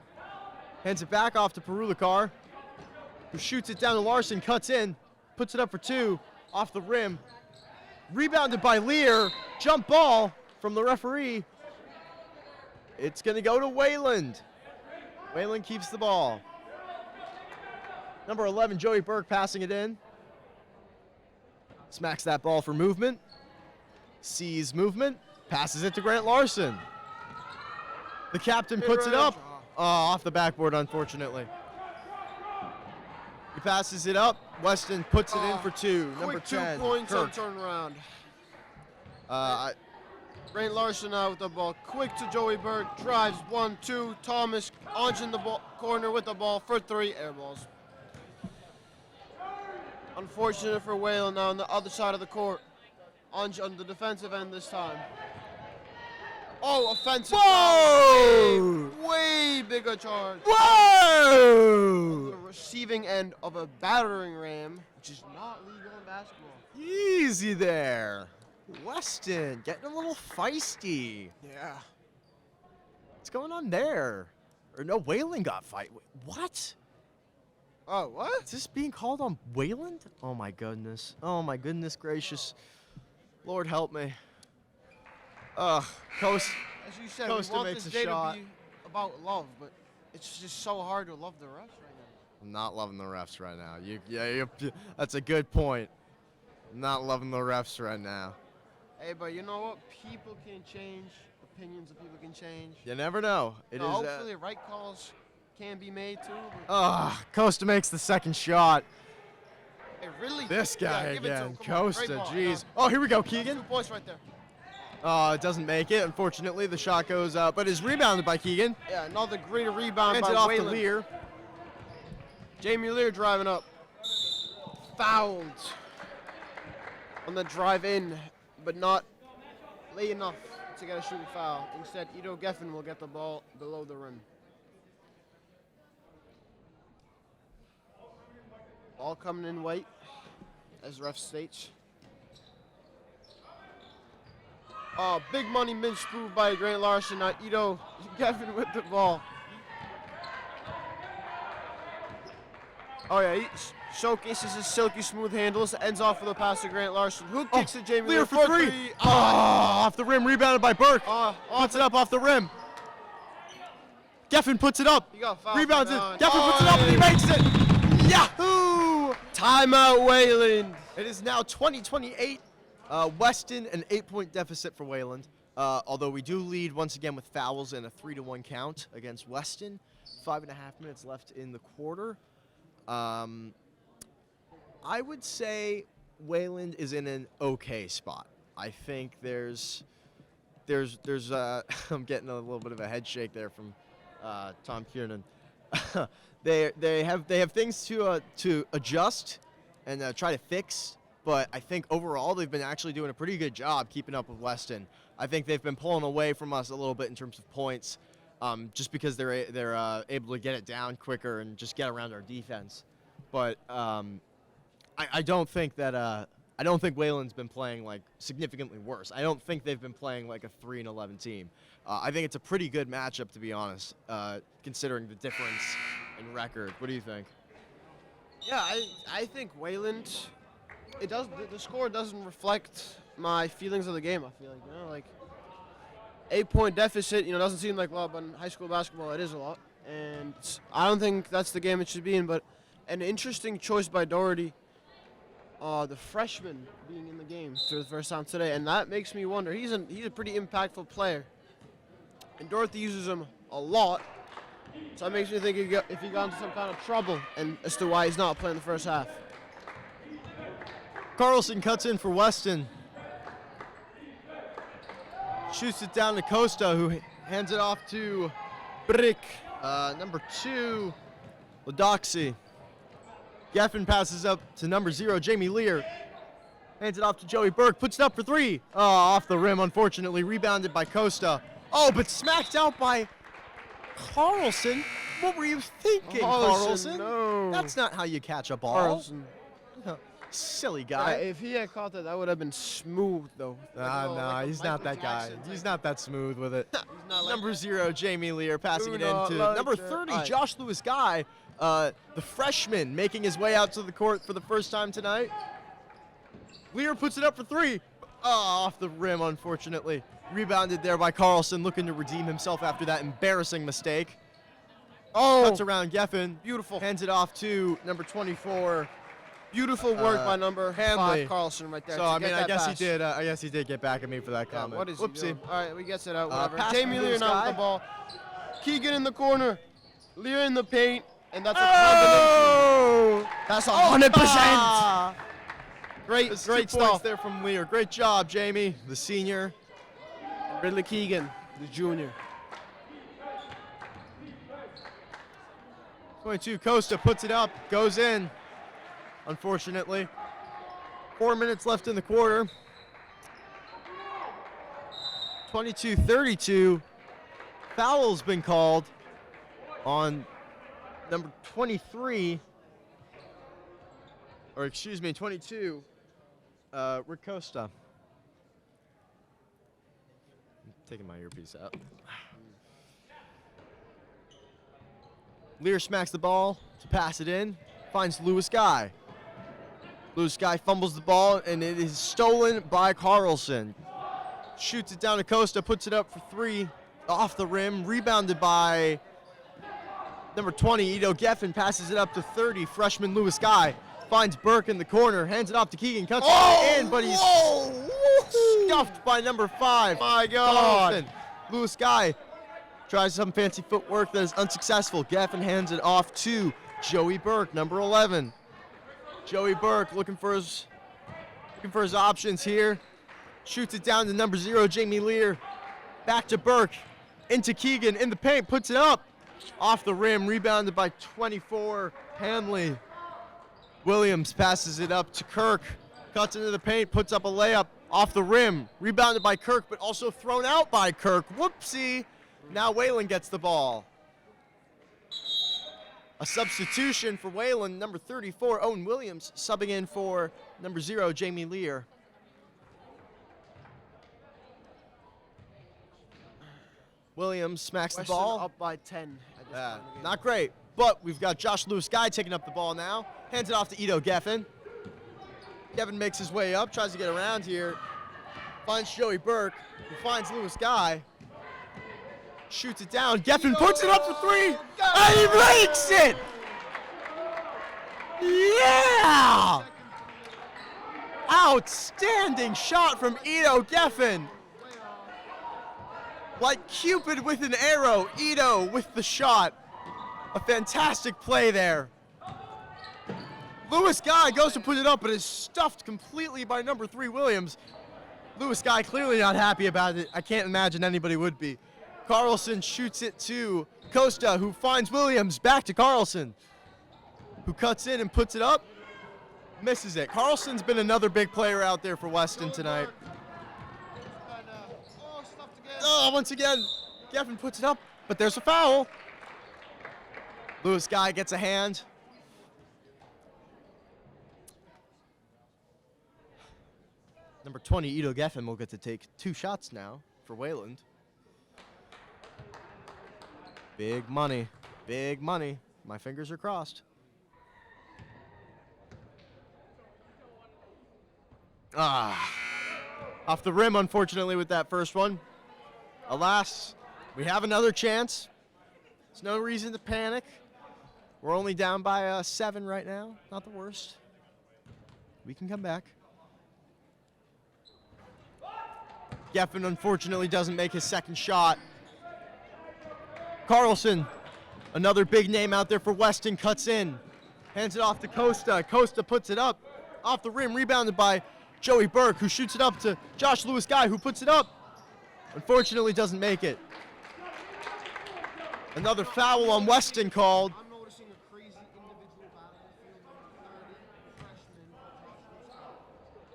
Hands it back off to Perulikar, who shoots it down to Larson, cuts in, puts it up for 2, off the rim. Rebounded by Lear. Jump ball from the referee. It's going to go to Wayland. Wayland keeps the ball. Number 11, Joey Burke, passing it in. Smacks that ball for movement. Sees movement. Passes it to Grant Larson. The captain puts it up. Off the backboard, unfortunately. He passes it up. Weston puts it in for 2. Number 10, 2 points on Kirk. turnaround. Grant Larson out with the ball. Quick to Joey Burke. Drives 1, 2. Thomas in the corner with the ball for 3 air balls. Unfortunate for Whalen now on the other side of the court. On the defensive end this time. Oh, offensive Whoa! foul. Way bigger charge. Whoa! The receiving end of a battering ram, which is not legal in basketball. Easy there. Weston getting a little feisty. Yeah. What's going on there? Or no, Wayland got fight. What? Oh, what? Is this being called on Wayland? Oh my goodness. Oh my goodness gracious. Lord help me. Coast. As you said, Costa we want makes this a day shot. to be about love, but it's just so hard to love the refs right now. I'm not loving the refs right now. That's a good point. I'm not loving the refs right now. Hey, but you know what? People can change. Opinions of people can change. You never know. It is. Hopefully, right calls can be made too. Costa makes the second shot. Hey, really? This guy Yeah, give it to again. him. Come on, Costa, great ball. jeez. Oh, here we go, Keegan. 2 points right there. It doesn't make it. Unfortunately, the shot goes up, but is rebounded by Keegan. Yeah, another great rebound Hands by it off Wayland. to Lear. Jamie Lear driving up. Fouled. on the drive in, but not late enough to get a shooting foul. Instead, Ido Geffen will get the ball below the rim. Ball coming in white, as ref states. Oh, big money mid move by Grant Larson. Now Ido Geffen with the ball. Oh yeah, he showcases his silky smooth handles, ends off with a pass to Grant Larson, who kicks to Jamie Lear Lear for three. Oh, off the rim, rebounded by Burke. Puts it up off the rim. Geffen puts it up. He got fouled. Rebounds it. Geffen puts it up and he makes it. Yahoo! Timeout, Wayland. It is now 20-28. Weston, an 8-point deficit for Wayland. Although we do lead once again with fouls and a 3-1 count against Weston. 5.5 minutes left in the quarter. I would say Wayland is in an okay spot. I think there's I'm getting a little bit of a head shake there from Tom Kiernan. they have things to adjust and try to fix, but I think overall they've been actually doing a pretty good job keeping up with Weston. I think they've been pulling away from us a little bit in terms of points, just because they're able to get it down quicker and just get around our defense. But I don't think that I don't think Wayland's been playing like significantly worse. I don't think they've been playing like a 3-11 team. I think it's a pretty good matchup, to be honest, considering the difference in record. What do you think? Yeah, I think Wayland. It does. The score doesn't reflect my feelings of the game. I feel like 8-point deficit. Doesn't seem like a lot, but in high school basketball it is a lot. And I don't think that's the game it should be in. But an interesting choice by Doherty. The freshman being in the game for the first time today, and that makes me wonder. He's a pretty impactful player, and Dorothy uses him a lot. So that makes me think if he got into some kind of trouble, and as to why he's not playing the first half. Carlson cuts in for Weston. Shoots it down to Costa, who hands it off to Brick. Number 2, Ladoxy. Geffen passes up to number 0, Jamie Lear. Hands it off to Joey Burke. Puts it up for 3. Oh, off the rim, unfortunately. Rebounded by Costa. Oh, but smacked out by Carlson. What were you thinking, Carlson? No. That's not how you catch a ball. Carlson. Silly guy. If he had caught that would have been smooth, though. No, he's not that guy. He's not that smooth with it. Number 0, Jamie Lear, passing it in to number 30, Josh Lewis Guy. The freshman making his way out to the court for the first time tonight. Lear puts it up for 3. Oh, off the rim, unfortunately. Rebounded there by Carlson, looking to redeem himself after that embarrassing mistake. Oh, cuts around Geffen. Beautiful. Hands it off to number 24. Beautiful work by number Hanley. 5, Carlson, right there. So I guess he did. I guess he did get back at me for that comment. What is Whoopsie. he doing? All right, we gets it out. Whatever. Pass Jamie from Lear Lewis now with Guy. the ball. Keegan in the corner. Lear in the paint, and that's a Oh! combination. That's 100%. Ah! Great There's 2 stuff points there from Lear. Great job, Jamie, the senior. Ridley Keegan, the junior. 22, Costa puts it up, goes in, unfortunately. 4 minutes left in the quarter. 22-32. Foul's been called on number 23, or excuse me, 22, Rick Costa. I'm taking my earpiece out. Lear smacks the ball to pass it in, finds Lewis Guy. Lewis Guy fumbles the ball, and it is stolen by Carlson. Shoots it down to Costa, puts it up for 3, off the rim, rebounded by number 20, Ido Geffen, passes it up to 30, freshman Lewis Guy. Finds Burke in the corner, hands it off to Keegan, cuts it in, but he's scuffed by number 5. My God. Carlson. Lewis Guy tries some fancy footwork that is unsuccessful. Geffen hands it off to Joey Burke, number 11. Joey Burke looking for his options here. Shoots it down to number 0, Jamie Lear. Back to Burke, into Keegan, in the paint, puts it up. Off the rim, rebounded by 24, Hanley. Williams passes it up to Kirk. Cuts into the paint, puts up a layup off the rim. Rebounded by Kirk, but also thrown out by Kirk. Whoopsie. Now Wayland gets the ball. A substitution for Wayland, number 34, Owen Williams, subbing in for number 0, Jamie Lear. Williams smacks Weston the ball. up by 10 at this point in the game. Not great, but we've got Josh Lewis Guy taking up the ball now. Hands it off to Ito Geffen. Geffen makes his way up, tries to get around here. Finds Joey Burke, who finds Lewis Guy. Shoots it down. Geffen puts it up for 3. And he makes it! Yeah! Outstanding shot from Ito Geffen. Like Cupid with an arrow, Ito with the shot. A fantastic play there. Lewis Guy goes to put it up, but is stuffed completely by number 3, Williams. Lewis Guy clearly not happy about it. I can't imagine anybody would be. Carlson shoots it to Costa, who finds Williams. Back to Carlson, who cuts in and puts it up. Misses it. Carlson's been another big player out there for Weston tonight. Oh, once again, Geffen puts it up, but there's a foul. Lewis Guy gets a hand. Number 20, Ito Geffen, will get to take 2 shots now for Wayland. Big money, big money. My fingers are crossed. Off the rim, unfortunately, with that first one. Alas, we have another chance. There's no reason to panic. We're only down by 7 right now. Not the worst. We can come back. Geffen, unfortunately, doesn't make his second shot. Carlson, another big name out there for Weston, cuts in. Hands it off to Costa. Costa puts it up. Off the rim, rebounded by Joey Burke, who shoots it up to Josh Lewis Guy, who puts it up. Unfortunately, doesn't make it. Another foul on Weston called. I'm noticing a crazy individual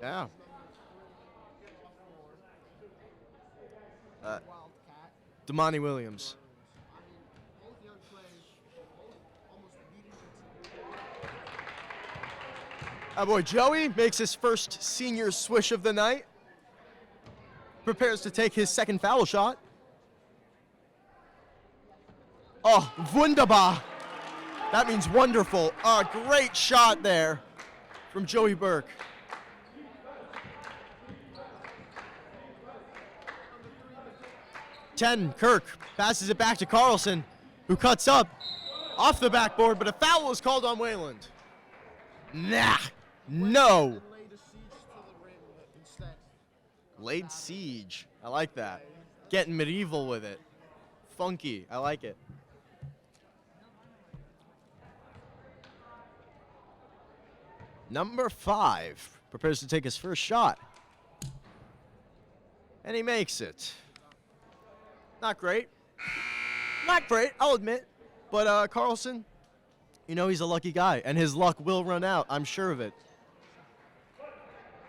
battlefield. Yeah. Damani Williams. Our boy Joey makes his first senior swish of the night. Prepares to take his second foul shot. Oh, wunderbar. That means wonderful. A great shot there from Joey Burke. Kirk passes it back to Carlson, who cuts up off the backboard, but a foul is called on Wayland. Nah, no. Laid siege. I like that. Getting medieval with it. Funky. I like it. Number 5 prepares to take his first shot. And he makes it. Not great. Not great, I'll admit. But Carlson, you know he's a lucky guy, and his luck will run out. I'm sure of it.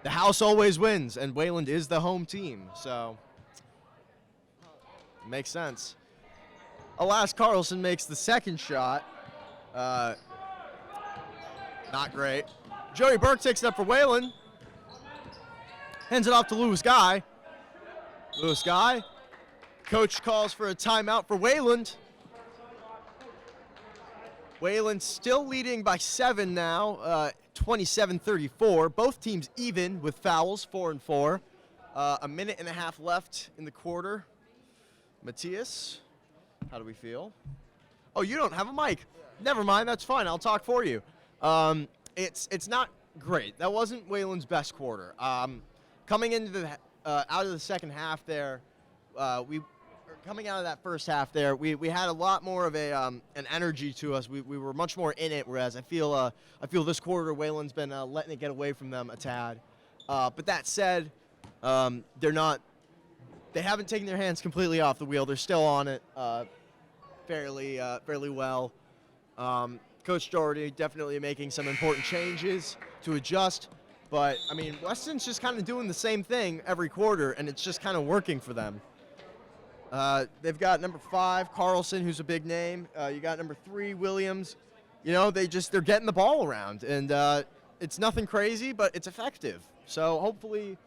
The house always wins, and Wayland is the home team, so it makes sense. Alas, Carlson makes the second shot. Not great. Joey Burke takes it up for Wayland. Hands it off to Lewis Guy. Lewis Guy. Coach calls for a timeout for Wayland. Wayland still leading by 7 now, 27-34. Both teams even with fouls, 4-4. A minute and a half left in the quarter. Matthias, how do we feel? Oh, you don't have a mic. Never mind, that's fine. I'll talk for you. It's not great. That wasn't Wayland's best quarter. Coming into the out of the second half there, coming out of that first half there, we had a lot more of an energy to us. We were much more in it, whereas I feel this quarter Wayland's been letting it get away from them a tad. But that said, they haven't taken their hands completely off the wheel. They're still on it fairly well. Coach Doherty definitely making some important changes to adjust, But, I mean, Weston's just kind of doing the same thing every quarter, and it's just kind of working for them. They've got number 5, Carlson, who's a big name. You got number 3, Williams. You know, they're getting the ball around, and it's nothing crazy, but it's effective. So hopefully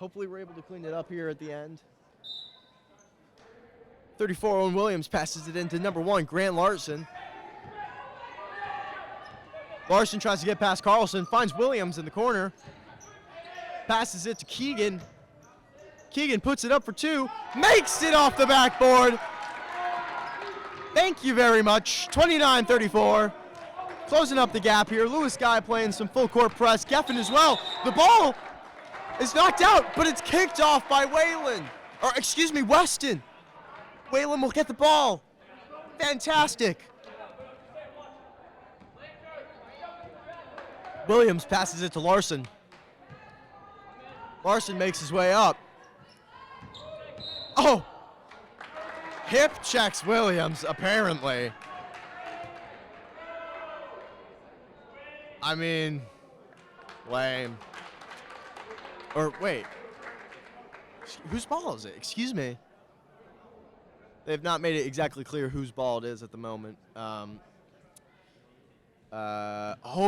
we're able to clean it up here at the end. 34, Owen Williams passes it into number 1, Grant Larson. Larson tries to get past Carlson, finds Williams in the corner, passes it to Keegan. Keegan puts it up for 2, makes it off the backboard. Thank you very much. 29-34. Closing up the gap here. Lewis Guy playing some full court press. Geffen as well. The ball is knocked out, but it's kicked off by Weston. Whalen will get the ball. Fantastic. Williams passes it to Larson. Larson makes his way up. Oh! Hip checks Williams, apparently. I mean, lame. Or wait. Whose ball is it? Excuse me. They've not made it exactly clear whose ball it is at the moment. Oh,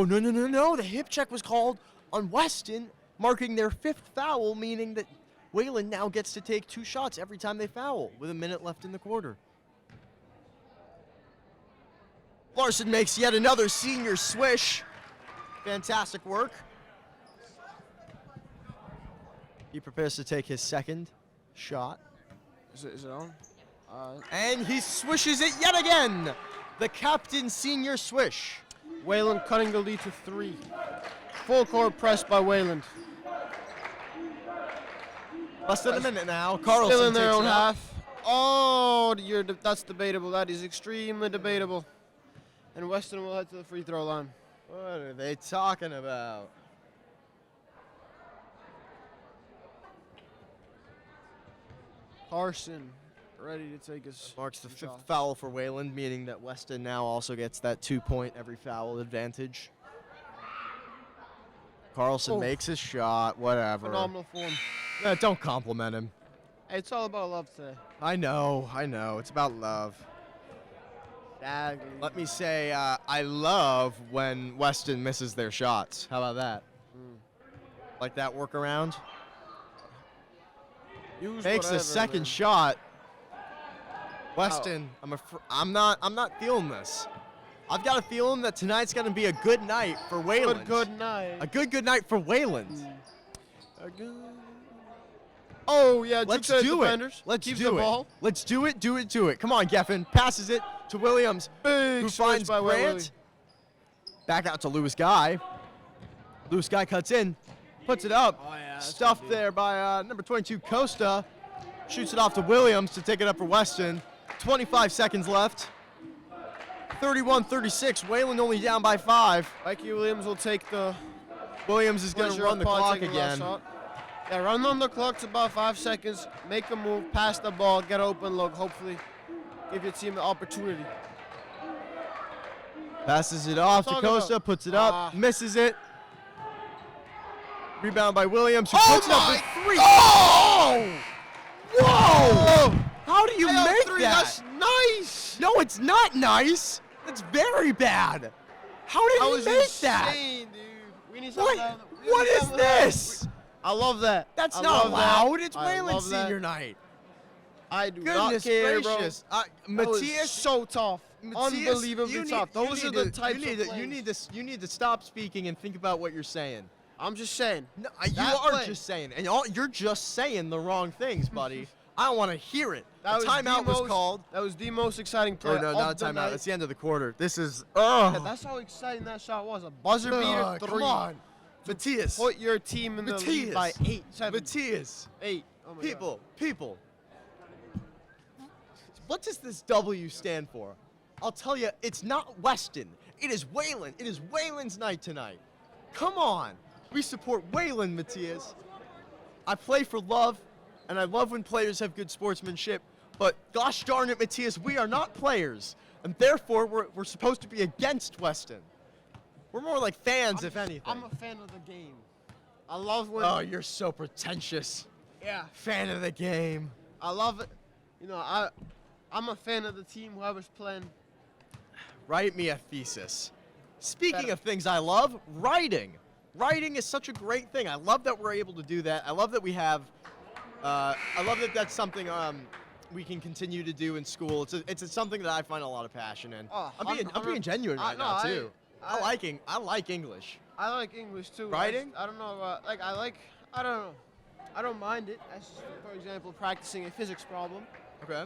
no. The hip check was called on Weston, marking their 5th foul, meaning that Whalen now gets to take 2 shots every time they foul with a minute left in the quarter. Larson makes yet another senior swish. Fantastic work. He prepares to take his 2nd shot. Is it on? And he swishes it yet again. The captain senior swish. Wayland cutting the lead to 3. Full court press by Wayland. Less than a minute now. Carlson Still in their takes own it out. half. Oh, that's debatable. That is extremely debatable. And Weston will head to the free throw line. What are they talking about? Carson ready to take his Marks the 5th shots. foul for Wayland, meaning that Weston now also gets that 2-point every foul advantage. Carlson makes his shot, whatever. Phenomenal form. Don't compliment him. Hey, it's all about love today. I know. It's about love. Exactly. Let me say, I love when Weston misses their shots. How about that? Like that workaround? Makes a second shot. Weston, I'm not feeling this. I've got a feeling that tonight's going to be a good night for Wayland. Good night. A good night for Wayland. Oh, yeah, Let's Duke do it. defenders. Let's Keeps do the it. ball. Let's do it. Come on, Geffen. Passes it to Williams, Big who switch finds by Willie. Grant. Back out to Lewis Guy. Lewis Guy cuts in, puts it up. Oh, yeah, Stuffed there by number 22, Costa. Shoots it off to Williams to take it up for Weston. 25 seconds left. 31-36. Wayland only down by 5. Mikey Williams will take the Williams is going to run the clock again. Yeah, run on the clock. It's about 5 seconds. Make a move, pass the ball, get an open look. Hopefully, give your team the opportunity. Passes it off to Talk Costa, about- puts it up, misses it. Rebound by Williams, who puts it up with 3. Oh! Whoa! How do you make 3, that? that's nice. No, it's not nice. That's very bad. How did That he was make insane, dude. We need that? something. What is this? I love that. That's I not love that. allowed. It's I Wayland love that. senior night. I do Goodness not care, gracious. bro. That was Matthias, so tough. Matthias, Unbelievably tough. Those are the types of plays. You need to stop speaking and think about what you're saying. I'm just saying. No, you That are play. just saying, and you're just saying the wrong things, buddy. I don't want to hear it. That The timeout was most- called. That was the most exciting play. Oh no, of not a the timeout. night. It's the end of the quarter. This is. Yeah, that's how exciting that shot was. A buzzer beater 3. Come on, Matthias. Put your team in the lead by 8, 7, Matthias. 8. Oh my God. People. What does this W stand for? I'll tell you, it's not Weston. It is Wayland. It is Wayland's night tonight. Come on. We support Wayland, Matthias. I play for love, and I love when players have good sportsmanship, but gosh darn it, Matthias, we are not players, and therefore we're supposed to be against Weston. We're more like fans, if anything. I'm a fan of the game. I love when. Oh, you're so pretentious. Yeah. Fan of the game. I love it. You know, I'm a fan of the team. Whoever's playing. Write me a thesis. Speaking Better. of things I love, writing. Writing is such a great thing. I love that we're able to do that. I love that we have. I love that that's something we can continue to do in school. It's something that I find a lot of passion in. Oh, I'm being genuine right now too. I like English. I like English too. Writing? I don't know. I don't know. I don't mind it. As for example, practicing a physics problem. Okay.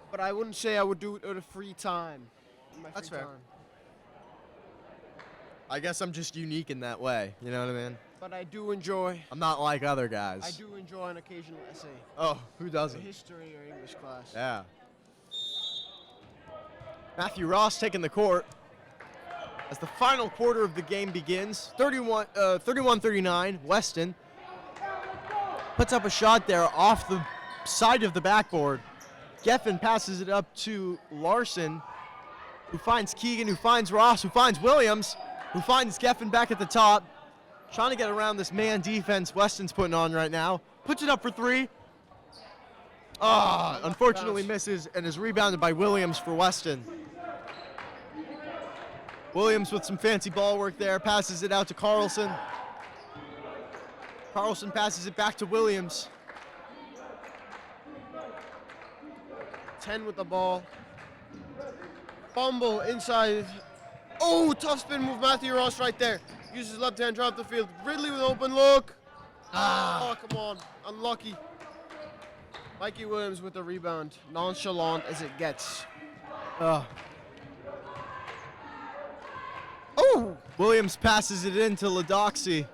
But I wouldn't say I would do it at a free time. In my That's free fair. time. I guess I'm just unique in that way. You know what I mean? But I do enjoy. I'm not like other guys. I do enjoy an occasional essay. Oh, who In doesn't? history or English class. Yeah. Matthew Ross taking the court as the final quarter of the game begins. 31-39, Weston puts up a shot there off the side of the backboard. Geffen passes it up to Larson, who finds Keegan, who finds Ross, who finds Williams, who finds Geffen back at the top. Trying to get around this man defense Weston's putting on right now. Puts it up for three. Unfortunately misses and is rebounded by Williams for Weston. Williams with some fancy ball work there, passes it out to Carlson. Carlson passes it back to Williams. 10 with the ball. Fumble inside. Oh, tough spin move, Matthew Ross right there. Uses left hand, drop the field. Ridley with an open look. Oh, come on. Unlucky. Mikey Williams with the rebound. Nonchalant as it gets. Oh, Williams passes it in to Ladoxy.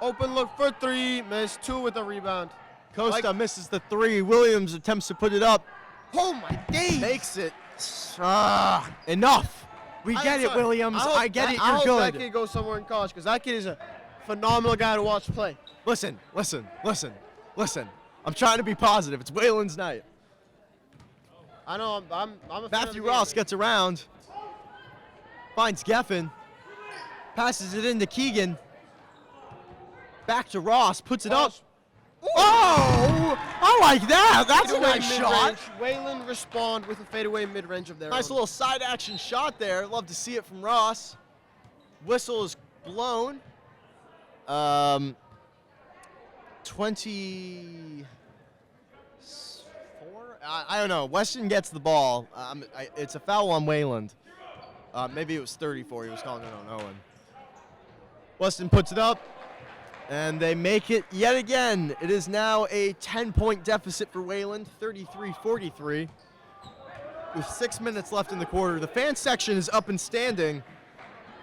Open look for three. Missed. 2 with the rebound. Costa misses the three. Williams attempts to put it up. Oh, my days. Makes it. Enough. We get it, Williams. I get it. I You're hope good. that kid goes somewhere in college because that kid is a phenomenal guy to watch play. Listen. I'm trying to be positive. It's Waylon's night. I know. I'm a fan of Matthew the Ross game. gets around. Finds Geffen. Passes it into Keegan. Back to Ross. Puts it up. Oh! I like that. That's a Fadeaway nice shot. mid-range. Waylon respond with a fadeaway mid-range of their Nice own. little side action shot there. Love to see it from Ross. Whistle is blown. 24? I don't know. Weston gets the ball. It's a foul on Wayland. Maybe it was 34. He was calling it on Owen. Weston puts it up, and they make it yet again. It is now a 10-point deficit for Wayland, 33-43. With 6 minutes left in the quarter. The fan section is up and standing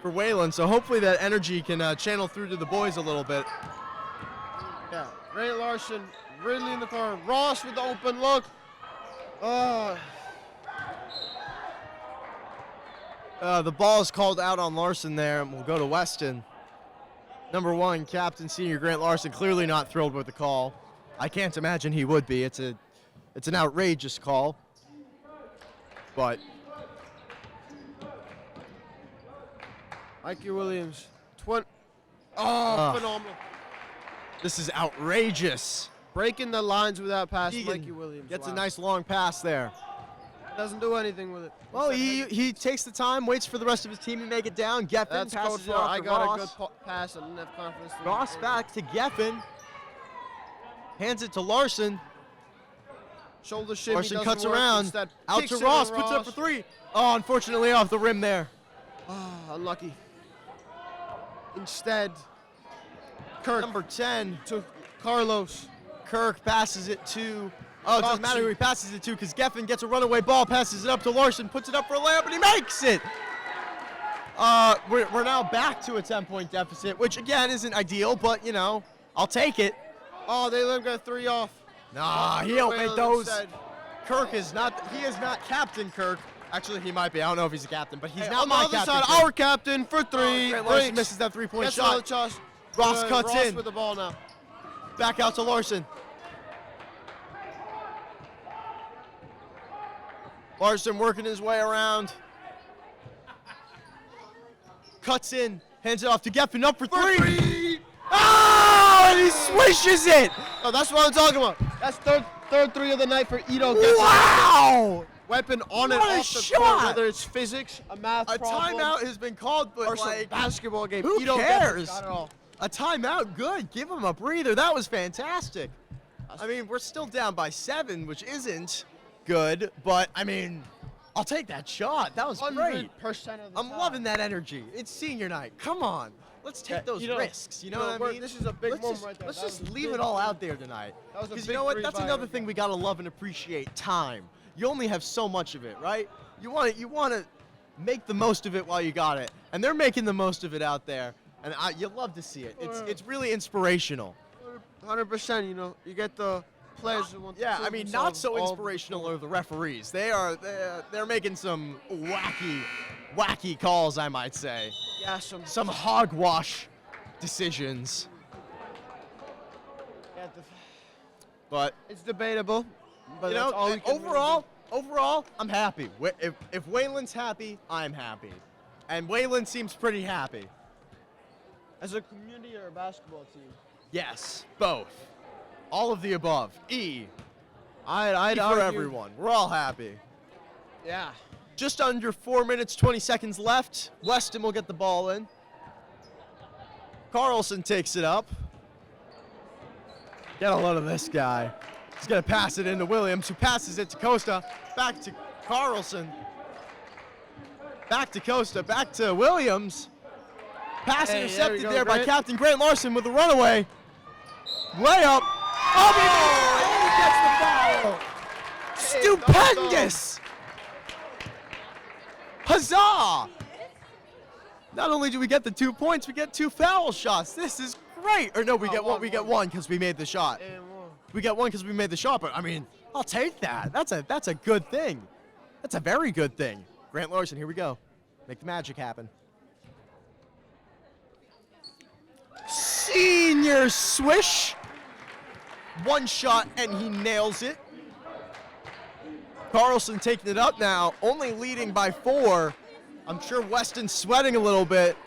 for Wayland, so hopefully that energy can channel through to the boys a little bit. Yeah. Grant Larson, Ridley in the corner. Ross with the open look. The ball is called out on Larson there, and we'll go to Weston. Number 1, captain senior Grant Larson, clearly not thrilled with the call. I can't imagine he would be. It's an outrageous call. But Mikey Williams. Phenomenal. This is outrageous. Breaking the lines with that pass, Keegan Mikey Williams. gets a Wow. nice long pass there. Doesn't do anything with it. Well, he takes the time, waits for the rest of his team to make it down. Geffen That's code passes it for off I to got Ross. a good pass and enough confidence. to- Ross back to Geffen. Hands it to Larson. Shoulder shimmy Larson doesn't cuts work, around. instead Out kicks to it Ross, to puts it up for 3. Oh, unfortunately off the rim there. Unlucky. Instead, Kirk Number 10. to Carlos. Kirk passes it to. Oh, it doesn't matter who he passes it to because Geffen gets a runaway ball, passes it up to Larson, puts it up for a layup, and he makes it. We're now back to a 10-point deficit, which again isn't ideal, but you know, I'll take it. Oh, they let him get 3 off. Nah, he don't make Whalen those. instead. Kirk is not. He is not Captain Kirk. Actually, he might be. I don't know if he's a captain, but he's Hey, not on the my other captain. side, Kirk. our captain for 3. Grant Larson breaks. misses that 3-point Gets shot. another toss. Ross cuts Ross in. with the ball now. Back out to Larson. Larson working his way around. Cuts in, hands it off to Geffen, up for 3. swishes it. Oh, that's what I'm talking about. That's third three of the night for Ito. Wow! Weapon on and What a off the shot! court, whether it's physics, a math A problem, timeout has been called, but or some like, basketball game. who Ito cares? got it all. A timeout, good. Give him a breather. That was fantastic. I mean, we're still down by 7, which isn't good, but I mean, I'll take that shot. That was great. 100% of the I'm time. loving that energy. It's senior night. Come on. Let's take Yeah, those you know, risks. You know you know, what I we're- mean? this is a big let's moment just, right there. Let's That was just a leave big it all three. out there tonight. That was a Because big you know what? three That's by another every thing guy. we gotta love and appreciate. Time. You only have so much of it, right? You want to make the most of it while you got it, and they're making the most of it out there, and you love to see it. It's really inspirational. 100%. You know, you get the players who want. To Yeah, prove I mean, not themselves so all over the inspirational court. are the referees. They're making some wacky calls, I might say. Yeah, Some hogwash decisions. Yeah, But it's debatable, but you that's know, all we can really overall, I'm happy. If Wayland's happy, I'm happy, and Wayland seems pretty happy. do. As a community or a basketball team. Yes, both, all of the above. I'd For argue, everyone, we're all happy. Yeah. Just under 4 minutes, 20 seconds left. Weston will get the ball in. Carlson takes it up. Get a load of this guy. He's going to pass it into Williams, who passes it to Costa. Back to Carlson. Back to Costa. Back to Williams. Pass Hey, intercepted there we go, there by Grant. Captain Grant Larson with a runaway. Layup. Oh, and he gets the foul. Stupendous! Huzzah! Not only do we get the 2 points, we get 2 foul shots. This is great. Or no, we get one. We get one because we made the shot. We get one because we made the shot. But I mean, I'll take that. That's a good thing. That's a very good thing. Grant Larson, here we go. Make the magic happen. Senior swish. One shot and he nails it. Carlson taking it up now, only leading by 4. I'm sure Weston's sweating a little bit.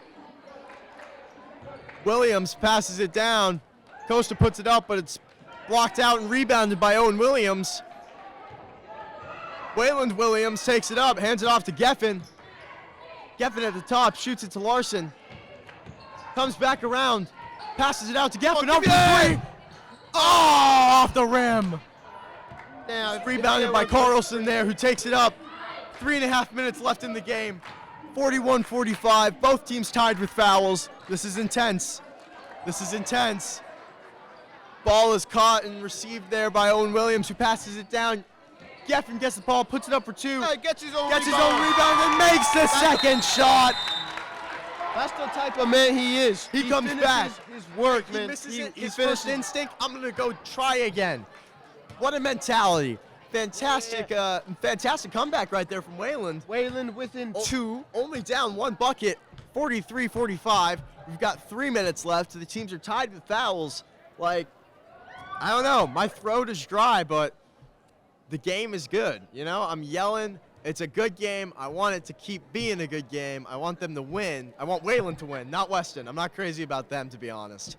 Williams passes it down. Costa puts it up, but it's blocked out and rebounded by Owen Williams. Wayland Williams takes it up, hands it off to Geffen. Geffen at the top, shoots it to Larson. Comes back around, passes it out to Geffen. Up for 3. Oh, off the rim. Now, Rebounded by Carlson there, who takes it up. 3.5 minutes left in the game. 41-45. Both teams tied with fouls. This is intense. This is intense. Ball is caught and received there by Owen Williams, who passes it down. Geffen gets the ball, puts it up for 2. Gets his own Rebound and makes the second shot. That's the type of man he is. He comes finishes back. His work, He man. misses He- it. he His finishes. first instinct, I'm going to go try again. What a mentality. Fantastic, fantastic comeback right there from Wayland. Wayland within 2. Only down 1 bucket, 43-45. We've got 3 minutes left. The teams are tied with fouls. Like, I don't know. My throat is dry, but the game is good. You know, I'm yelling. It's a good game. I want it to keep being a good game. I want them to win. I want Wayland to win, not Weston. I'm not crazy about them, to be honest.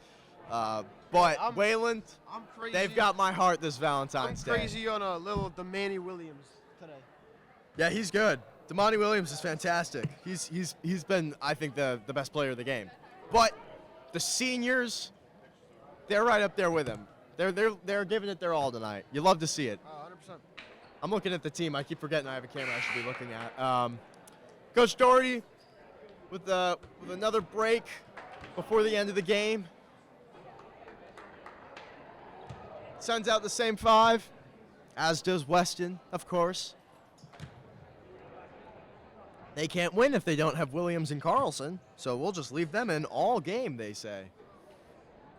But Wayland, I'm crazy. they've got my heart this I'm Valentine's Day. crazy on a little Damani Williams today. Yeah, he's good. Damani Williams is fantastic. He's been, I think, the best player of the game. But the seniors, they're right up there with him. They're giving it their all tonight. You love to see it. 100%. I'm looking at the team. I keep forgetting I have a camera I should be looking at. Coach Doherty with another break before the end of the game. Sends out the same 5, as does Weston, of course. They can't win if they don't have Williams and Carlson, so we'll just leave them in all game, they say.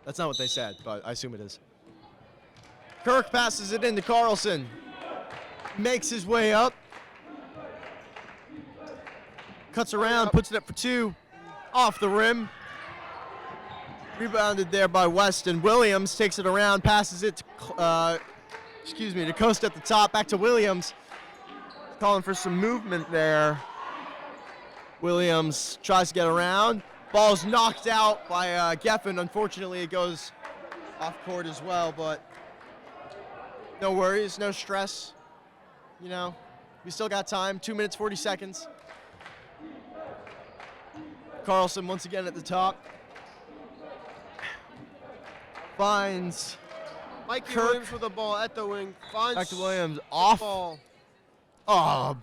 That's not what they said, but I assume it is. Kirk passes it into Carlson. Makes his way up. Cuts around, puts it up for 2. Off the rim. Rebounded there by Weston. Williams takes it around, passes it to Costa at the top, back to Williams. Calling for some movement there. Williams tries to get around. Ball's knocked out by Geffen. Unfortunately, it goes off court as well, but no worries, no stress. You know, we still got time. 2 minutes, 40 seconds. Carlson once again at the top. Finds Mikey Kirk. Williams with the ball at the wing. Finds Back to Williams. the Off. ball. Oh,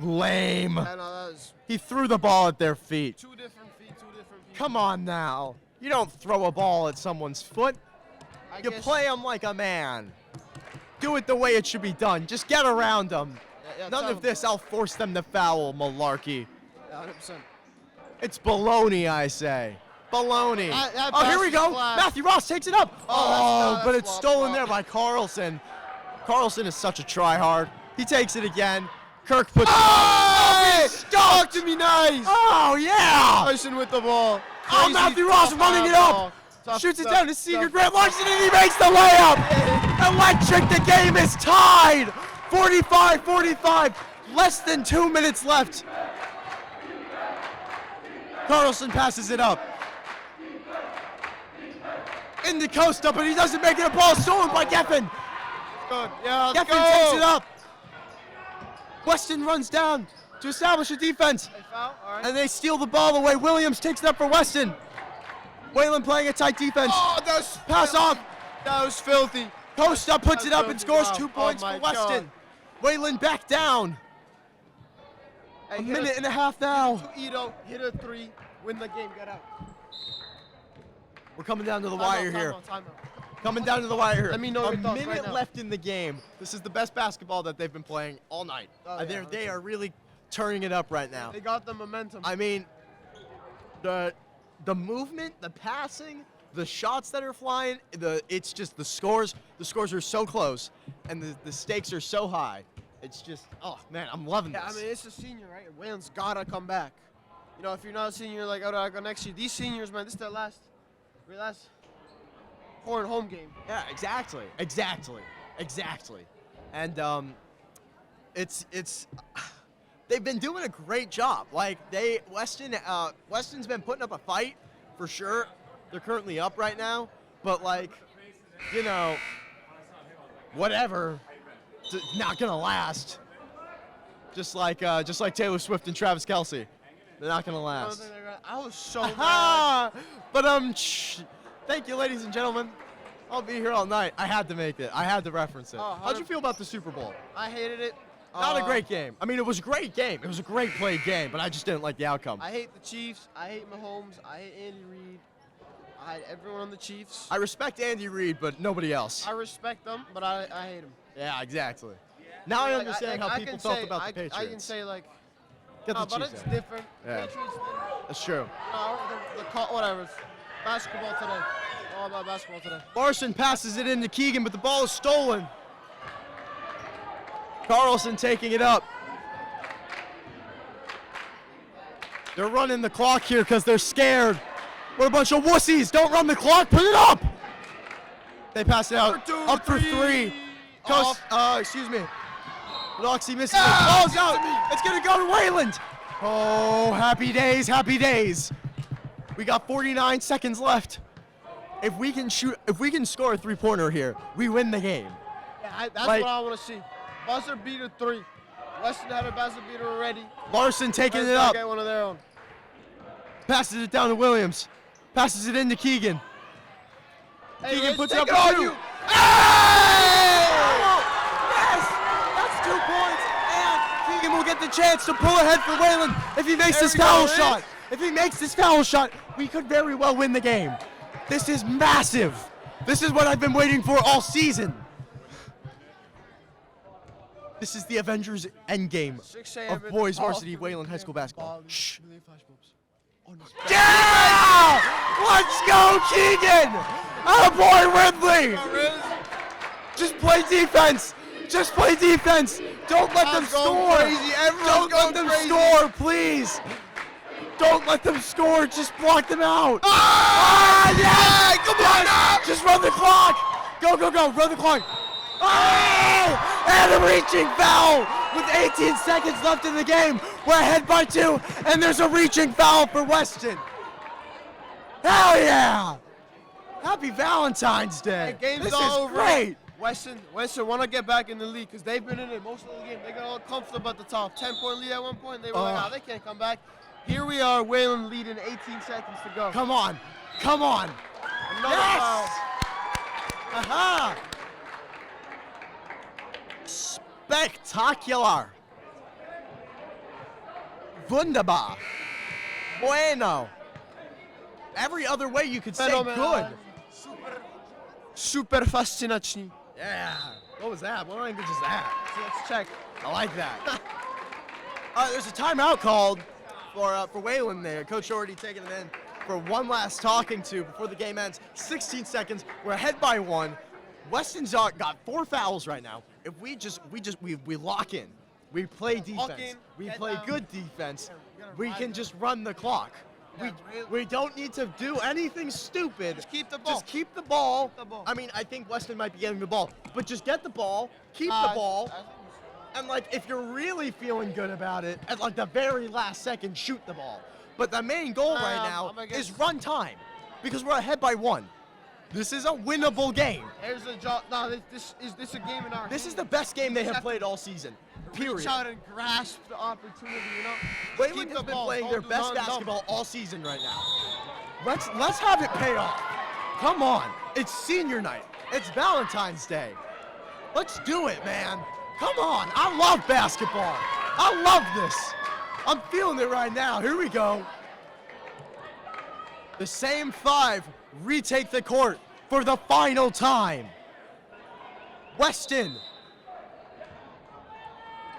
lame. And, that was He threw the ball at their feet. two different feet, two different people. Come on now. You don't throw a ball at someone's foot. I You guess- play them like a man. Do it the way it should be done. Just get around them. Yeah, None tell of him. this, I'll force them to foul malarkey. 100%. It's baloney, I say. Baloney. That Oh, here we pass go. is flat. Matthew Ross takes it up. Oh, But that's it's flop, stolen flop. there by Carlson. Carlson is such a tryhard. He takes it again. Kirk puts Talk to me nice. Oh, yeah. Tyson with the ball. Oh, Crazy Matthew Ross tough running it ball. up. Tough, Shoots it tough, down to Seeger tough. Grant Larson, and he makes the layup. Electric, the game is tied. 45-45. Less than 2 minutes left. Carlson passes it up. Into Costa, but he doesn't make it. A ball stolen by Geffen. Good. Yeah, let's Geffen go. takes it up. Weston runs down to establish a defense. They foul? All right. And they steal the ball away. Williams takes it up for Weston. Whalen playing a tight defense. Oh, that's Pass off. That was filthy. Costa puts it up and That's scores filthy. 2 Wow. points Oh, for my Weston. Whalen back down. Hey, A hit minute and a half now. To Ito, hit a three, win the game, get out. We're coming down to the Timeout, wire here. timeout. Coming down to the wire here. Let me know a your thoughts minute right now. left in the game. This is the best basketball that they've been playing all night. Oh, yeah, They are really turning it up right now. They got the momentum. I mean, the movement, the passing, the shots that are flying, it's just the scores. The scores are so close, and the stakes are so high. It's just, oh man, I'm loving Yeah, I this. mean, it's a senior, right? Wayland's gotta come back. You know, if you're not a senior, like, oh, I go next year. These seniors, man, this is their last foreign home game. Yeah, exactly. And it's they've been doing a great job. Like Weston's been putting up a fight for sure. They're currently up right now, but like, you know, whatever, it's not gonna last. Just like Taylor Swift and Travis Kelce, they're not gonna last. I was so Ah, mad. but thank you, ladies and gentlemen. I'll be here all night. I had to make it. I had to reference it. Oh, How'd you feel about the Super Bowl? I hated it. Not a great game. I mean, it was a great game. It was a great played game, but I just didn't like the outcome. I hate the Chiefs. I hate Mahomes. I hate Andy Reid. I hate everyone on the Chiefs. I respect Andy Reid, but nobody else. I respect them, but I hate them. Yeah, exactly. Now I understand how people felt about the Patriots. I can say, like, Get the no, but Chiefs it's in. different. Yeah. Patriots, That's true. whatever. It's basketball today. All about basketball today. Larson passes it into Keegan, but the ball is stolen. Carlson taking it up. They're running the clock here because they're scared. What a bunch of wussies. Don't run the clock. Put it up. They pass it out. Up for three. Excuse me. Loxie misses it. Ball's out. It's going to go to Wayland. Oh, happy days, happy days. We got 49 seconds left. If we can score a three-pointer here, we win the game. Yeah, that's Like- what I want to see. Buzzer beater 3. Weston had a buzzer beater already. Larson taking Let's it not up. Get one of their own. Passes it down to Williams. Passes it into Keegan. Hey, Keegan Rich, puts it take up it for on two. you. Yes! That's 2 points. And Keegan will get the chance to pull ahead for Wayland if he makes this There we go, foul Rich. shot. If he makes this foul shot, we could very well win the game. This is massive. This is what I've been waiting for all season. This is the Avengers Endgame 6 a.m. of boys Oh, varsity Wayland High School basketball. Shh. Oh, Yeah! Let's go, Keegan! Oh boy, Ridley! Just play defense. Just play defense. Don't let them Everyone's going score. crazy. Everyone's Don't let going them crazy. score, please. Don't let them score. Just block them out. Yeah! Come on now! Just run the clock. Go, go, go. Run the clock. Oh! And a reaching foul with 18 seconds left in the game. We're ahead by 2, and there's a reaching foul for Weston. Hell yeah! Happy Valentine's Day. Game's this all is over. great. Weston want to get back in the league because they've been in it most of the game. They got all comfortable at the top. 10-point lead at one point. They were like, they can't come back. Here we are, Wayland leading 18 seconds to go. Come on. Come on. Another foul. Aha. Spectacular. Wunderbar. Bueno. Every other way you could say good. Super fascinační. Yeah. What was that? What language is that? So let's check. I like that. There's a timeout called for Wayland there. Coach already taking it in for one last talking to before the game ends. 16 seconds. We're ahead by 1. Weston's got 4 fouls right now. If we lock in, we play defense, we play good defense, we can just run the clock. We don't need to do anything stupid. Just keep the ball. Just keep the ball. I mean, I think Weston might be getting the ball, but just get the ball, keep the ball, and like if you're really feeling good about it, at like the very last second, shoot the ball. But the main goal right now is run time, because we're ahead by 1. This is a winnable game. Here's the job. No, this is a game in our This hands. is the best game they have played all season. Period. Reach out and grasp the opportunity, you know? Wayland has been playing their best basketball all season right now. Let's have it pay off. Come on. It's senior night. It's Valentine's Day. Let's do it, man. Come on. I love basketball. I love this. I'm feeling it right now. Here we go. The same 5 retake the court for the final time. Weston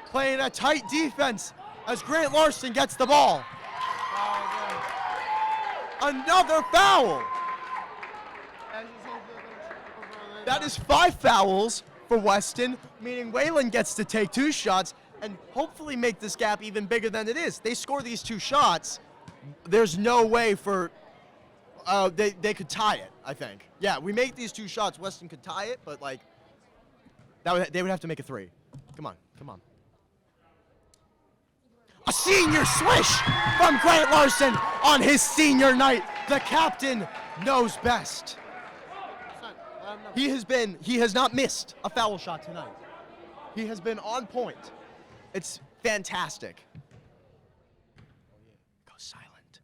playing a tight defense as Grant Larson gets the ball. Another foul. That is 5 fouls for Weston, meaning Wayland gets to take 2 shots and hopefully make this gap even bigger than it is. They score these 2 shots, there's no way for they could tie it, I think. Yeah, we make these 2 shots, Weston could tie it, but like they would have to make a 3. Come on, come on. A senior swish from Grant Larson on his senior night. The captain knows best. He has not missed a foul shot tonight. He has been on point. It's fantastic. Go silent.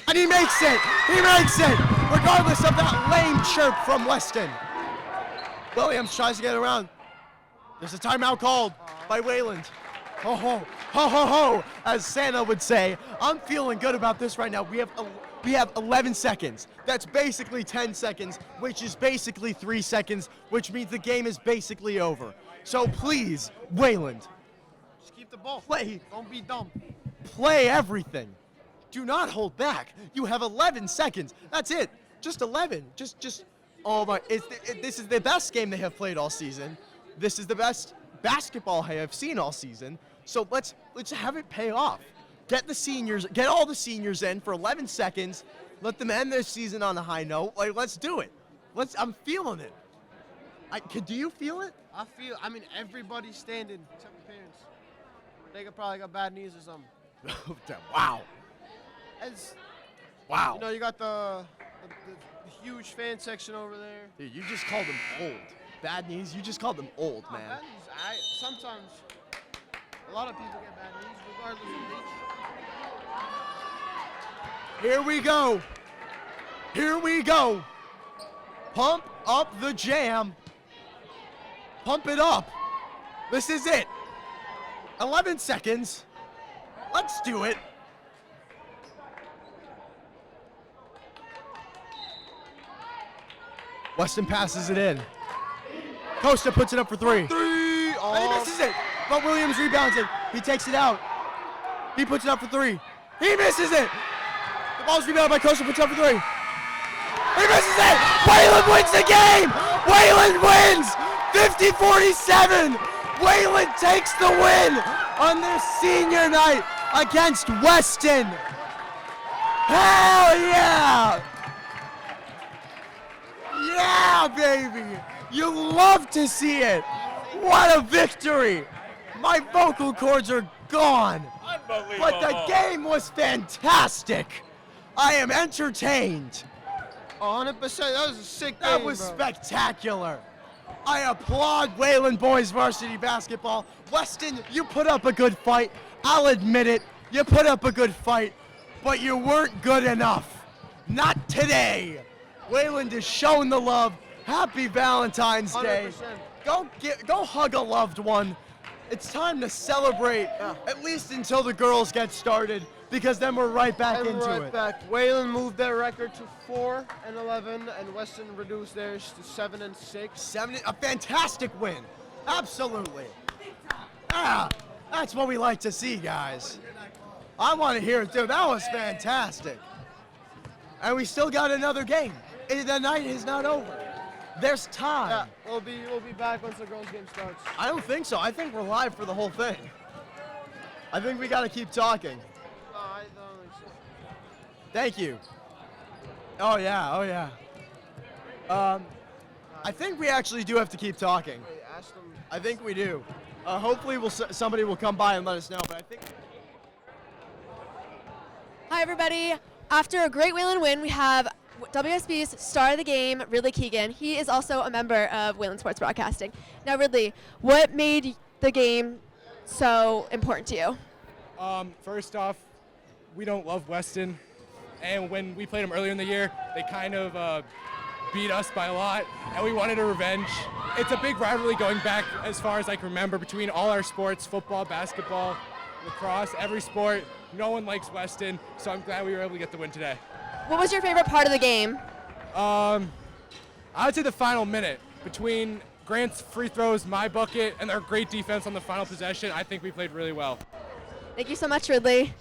And he makes it! He makes it! Regardless of that lame chirp from Weston. Williams tries to get around. There's a timeout called by Wayland. Ho ho, ho ho ho, as Santa would say. I'm feeling good about this right now. We have 11 seconds. That's basically 10 seconds, which is basically 3 seconds, which means the game is basically over. So please, Wayland, Just keep the ball. play. Don't be dumb. Play everything. Do not hold back. You have 11 seconds. That's it. Just 11. Just. Oh my! This is the best game they have played all season. This is the best basketball I have seen all season. So let's have it pay off. Get all the seniors in for 11 seconds. Let them end their season on a high note. Like, let's do it. I'm feeling it. Do you feel it? I mean, everybody's standing except the parents. They probably got bad knees or something. Wow. Wow. You know, you got the huge fan section over there. Dude, you just called them old. Bad knees, you just called them old, man. Bad knees, sometimes a lot of people get bad knees, regardless of age. Here we go. Here we go. Pump up the jam. Pump it up. This is it. 11 seconds. Let's do it. Weston passes it in. Costa puts it up for 3. 3! And he misses it. But Williams rebounds it. He takes it out. He puts it up for 3. He misses it. The ball's rebounded by Costa, puts it up for 3. He misses it. Wayland wins the game. Wayland wins. 50-47. Wayland takes the win on their senior night against Weston. Hell yeah. Yeah, baby. You love to see it. What a victory. My vocal cords are gone. But the game was fantastic. I am entertained. 100%. That was a sick game, That was bro. spectacular. I applaud Wayland boys varsity basketball. Weston, you put up a good fight. I'll admit it. You put up a good fight, but you weren't good enough. Not today. Wayland is showing the love. Happy Valentine's Day. 100%. Go hug a loved one. It's time to celebrate, at least until the girls get started, because then we're right back And into right it. back. Wayland moved their record to 4-11, and Weston reduced theirs to 7-6. A fantastic win. Absolutely. That's what we like to see, guys. I want to hear it too. That was fantastic. And we still got another game. The night is not over. There's time. Yeah, we'll be back once the girls' game starts. I don't think so. I think we're live for the whole thing. I think we got to keep talking. No, I don't think so. Thank you. Oh yeah. I think we actually do have to keep talking. Wait, ask them. I think we do. Hopefully somebody will come by and let us know, but I think... Hi, everybody. After a great Wayland win, we have WSB's star of the game, Ridley Keegan. He is also a member of Wayland Sports Broadcasting. Now, Ridley, what made the game so important to you? First off, we don't love Weston, and when we played them earlier in the year, they kind of beat us by a lot, and we wanted a revenge. It's a big rivalry going back as far as I can remember between all our sports, football, basketball, lacrosse, every sport. No one likes Weston, so I'm glad we were able to get the win today. What was your favorite part of the game? I would say the final minute between Grant's free throws, my bucket, and their great defense on the final possession. I think we played really well. Thank you so much, Ridley.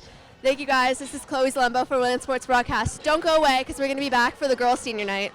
Thank you, guys. This is Chloe Zlembo for Wayland Sports Broadcast. Don't go away because we're going to be back for the girls' senior night.